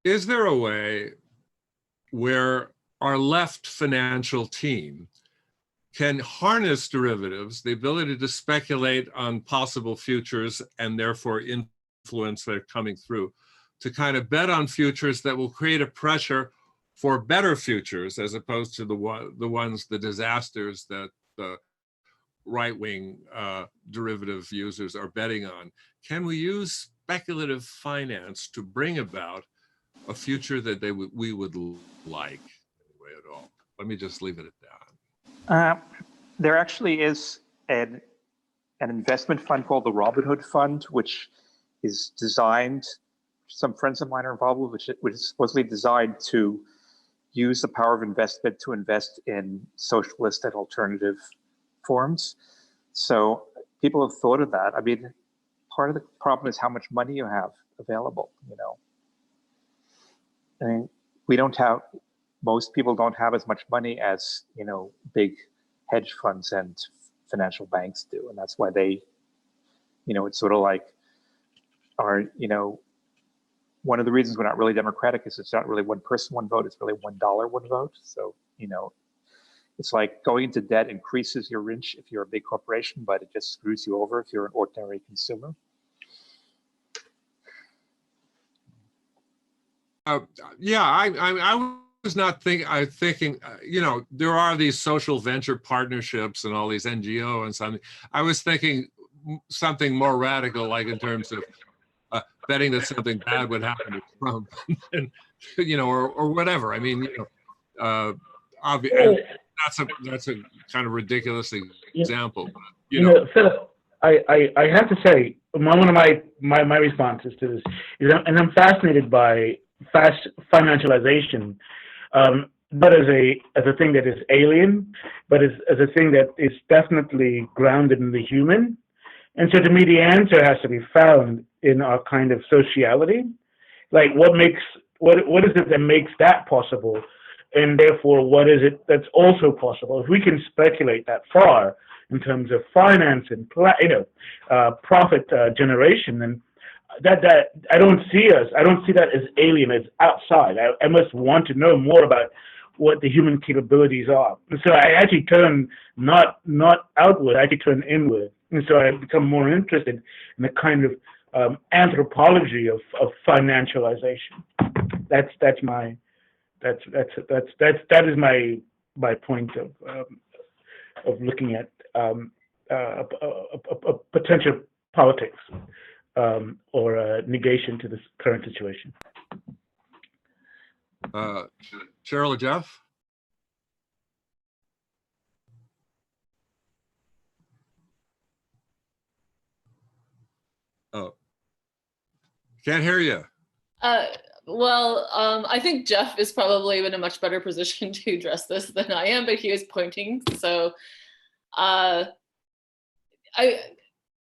Is there a way where our left financial team can harness derivatives, the ability to speculate on possible futures and therefore influence that are coming through, to kind of bet on futures that will create a pressure for better futures as opposed to the disasters that the right-wing derivative users are betting on? Can we use speculative finance to bring about a future that we would like? At all. Let me just leave it at that. There actually is an investment fund called the Robinhood Fund, which is designed, some friends of mine are involved with, which is supposedly designed to use the power of investment to invest in socialist and alternative forms. So people have thought of that. I mean, part of the problem is how much money you have available, I mean, most people don't have as much money as, big hedge funds and financial banks do. And that's why they, it's sort of like one of the reasons we're not really democratic is it's not really one person, one vote. It's really $1, one vote. So, it's like going into debt increases your reach if you're a big corporation, but it just screws you over if you're an ordinary consumer. Yeah, I was not thinking, there are these social venture partnerships and all these NGO and something. I was thinking something more radical, like in terms of betting that something bad would happen to Trump, and, or whatever. I mean, obviously, that's a kind of ridiculous example. But, Philip, I have to say, one of my responses to this is, and I'm fascinated by financialization, not as a thing that is alien, but as a thing that is definitely grounded in the human. And so to me, the answer has to be found in our kind of sociality. Like what is it that makes that possible? And therefore, what is it that's also possible? If we can speculate that far in terms of finance and profit generation, then that I don't see that as alien, as outside. I must want to know more about what the human capabilities are. And so I actually turn not outward, I actually turn inward. And so I become more interested in the kind of anthropology of financialization. That is my point of looking at a potential politics or a negation to this current situation. Cheryl or Jeff? Oh, can't hear you. Well, I think Jeff is probably in a much better position to address this than I am, but he was pointing. So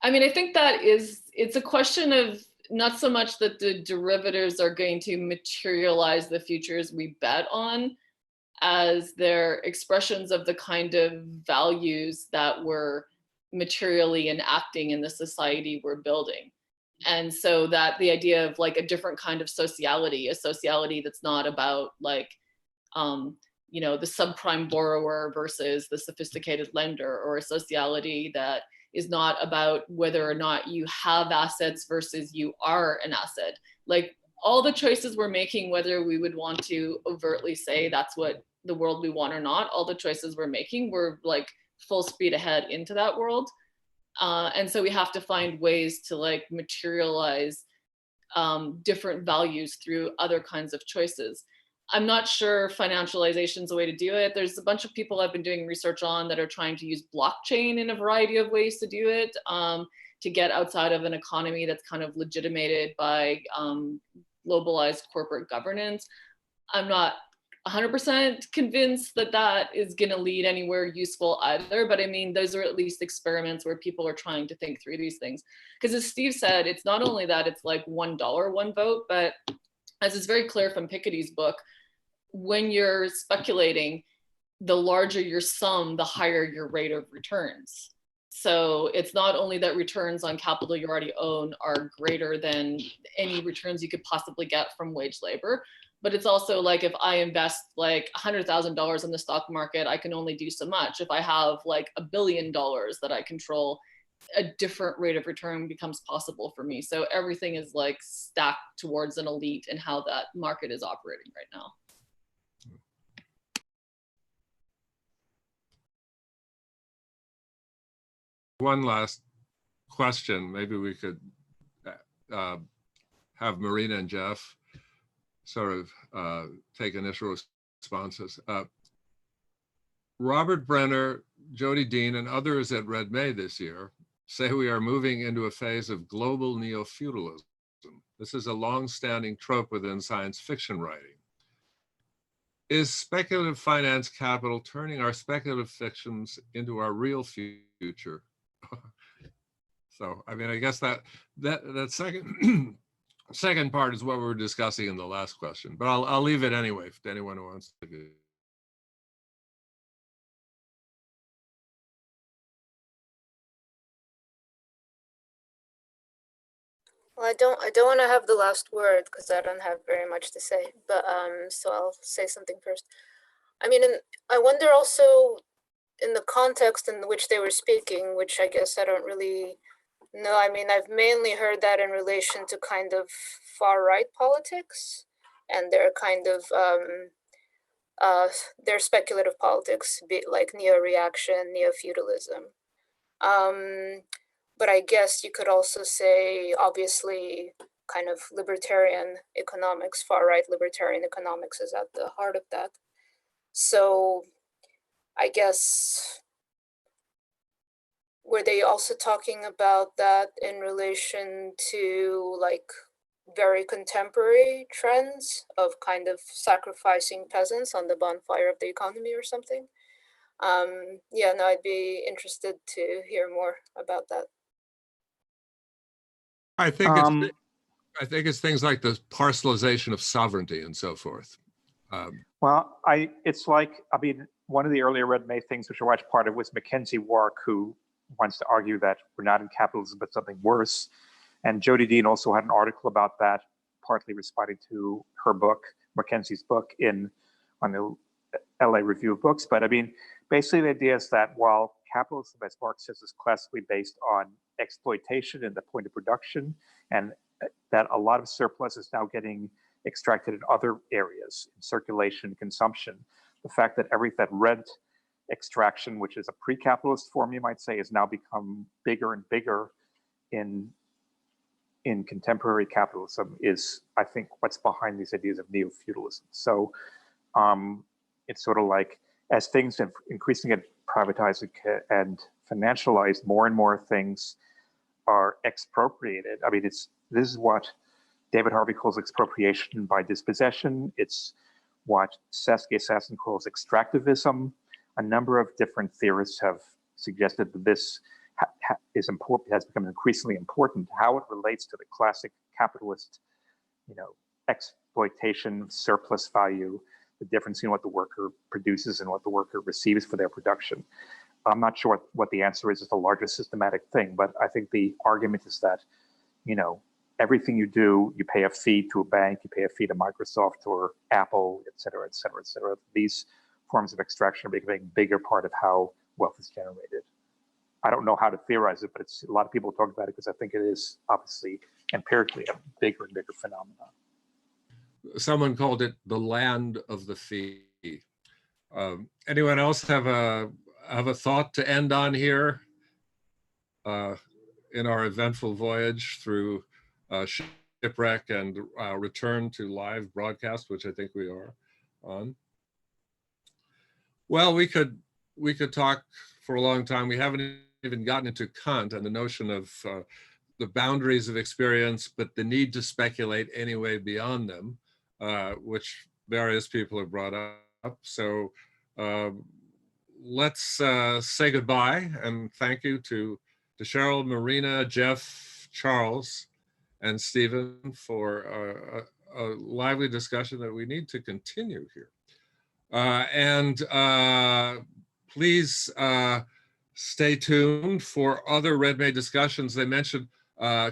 I mean, I think it's a question of not so much that the derivatives are going to materialize the futures we bet on, as they're expressions of the kind of values that we're materially enacting in the society we're building. And so that the idea of like a different kind of sociality, a sociality that's not about like, the subprime borrower versus the sophisticated lender, or a sociality that is not about whether or not you have assets versus you are an asset. Like all the choices we're making, whether we would want to overtly say that's what the world we want or not, all the choices we're making, we're like full speed ahead into that world. And so we have to find ways to like materialize different values through other kinds of choices. I'm not sure financialization is a way to do it. There's a bunch of people I've been doing research on that are trying to use blockchain in a variety of ways to do it, to get outside of an economy that's kind of legitimated by globalized corporate governance. I'm not 100% convinced that that is going to lead anywhere useful either. But I mean, those are at least experiments where people are trying to think through these things. Because as Steve said, it's not only that it's like $1, one vote, but as is very clear from Piketty's book, when you're speculating, the larger your sum, the higher your rate of returns. So it's not only that returns on capital you already own are greater than any returns you could possibly get from wage labor, but it's also like if I invest like $100,000 in the stock market, I can only do so much. If I have like $1 billion that I control, a different rate of return becomes possible for me. So everything is like stacked towards an elite and how that market is operating right now. One last question. Maybe we could have Marina and Jeff sort of take initial responses. Robert Brenner, Jody Dean, and others at Red May this year say we are moving into a phase of global neo-feudalism. This is a long-standing trope within science fiction writing. Is speculative finance capital turning our speculative fictions into our real future? So, I mean, I guess that second second part is what we were discussing in the last question, but I'll leave it anyway to anyone who wants to. Well, I don't want to have the last word because I don't have very much to say, but so I'll say something first. I mean, I wonder also in the context in which they were speaking, which I guess I don't really know. I mean, I've mainly heard that in relation to kind of far right politics and their kind of their speculative politics, like neo-reaction, neo-feudalism. But I guess you could also say, obviously, kind of libertarian economics, far-right libertarian economics is at the heart of that. So I guess, were they also talking about that in relation to like very contemporary trends of kind of sacrificing peasants on the bonfire of the economy or something? Yeah, no, I'd be interested to hear more about that. I think it's things like the parcelization of sovereignty and so forth. Well, it's like, I mean, one of the earlier Red May things which I watched part of was Mackenzie Wark, who wants to argue that we're not in capitalism, but something worse. And Jody Dean also had an article about that, partly responding to her book, Mackenzie's book, on the LA Review of Books. But I mean, basically the idea is that while capitalism, as Marx says, is classically based on exploitation and the point of production, and that a lot of surplus is now getting extracted in other areas, in circulation, consumption. The fact that that rent extraction, which is a pre-capitalist form, you might say, has now become bigger and bigger in contemporary capitalism is, I think, what's behind these ideas of neo-feudalism. So it's sort of like, as things have increasingly get privatized and financialized, more and more things are expropriated. I mean, this is what David Harvey calls expropriation by dispossession. It's what Saskia Sassen calls extractivism. A number of different theorists have suggested that this is important, has become increasingly important. How it relates to the classic capitalist, exploitation, surplus value, the difference in what the worker produces and what the worker receives for their production. I'm not sure what the answer is. It's a larger systematic thing, but I think the argument is that, everything you do, you pay a fee to a bank, you pay a fee to Microsoft or Apple, et cetera, et cetera, et cetera. These forms of extraction are becoming a bigger part of how wealth is generated. I don't know how to theorize it, but a lot of people talk about it because I think it is obviously empirically a bigger and bigger phenomenon. Someone called it the land of the fee. Anyone else have have a thought to end on here in our eventful voyage through shipwreck and return to live broadcast, which I think we are on? Well, we could talk for a long time. We haven't even gotten into Kant and the notion of the boundaries of experience, but the need to speculate anyway beyond them, which various people have brought up. So let's say goodbye and thank you to Cheryl, Marina, Jeff, Charles, and Stephen for a lively discussion that we need to continue here. Please stay tuned for other RedMay discussions. They mentioned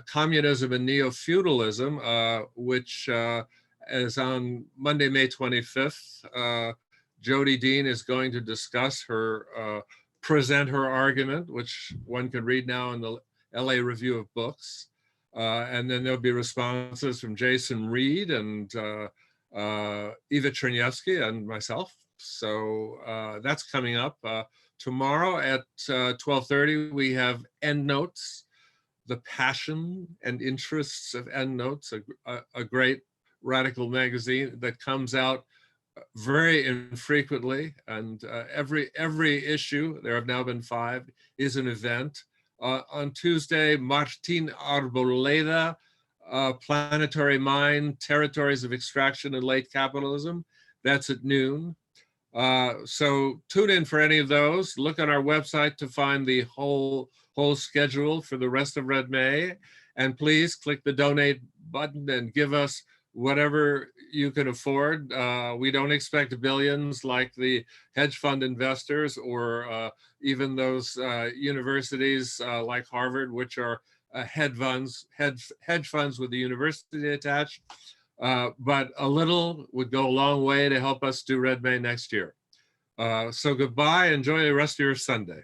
communism and neo-feudalism, which is on Monday, May 25th. Jody Dean is going to discuss present her argument, which one can read now in the LA Review of Books. And then there'll be responses from Jason Reed and Eva Chernyevsky and myself. So that's coming up. Tomorrow at 12:30, we have Endnotes, the passion and interests of Endnotes, a great radical magazine that comes out very infrequently, and every issue, there have now been 5, is an event. On Tuesday, Martin Arboleda, Planetary Mind, Territories of Extraction and Late Capitalism. That's at noon. So tune in for any of those. Look on our website to find the whole schedule for the rest of Red May. And please click the donate button and give us whatever you can afford. We don't expect billions like the hedge fund investors or even those universities like Harvard, which are hedge funds with the university attached. But a little would go a long way to help us do Red May next year. So goodbye, enjoy the rest of your Sunday.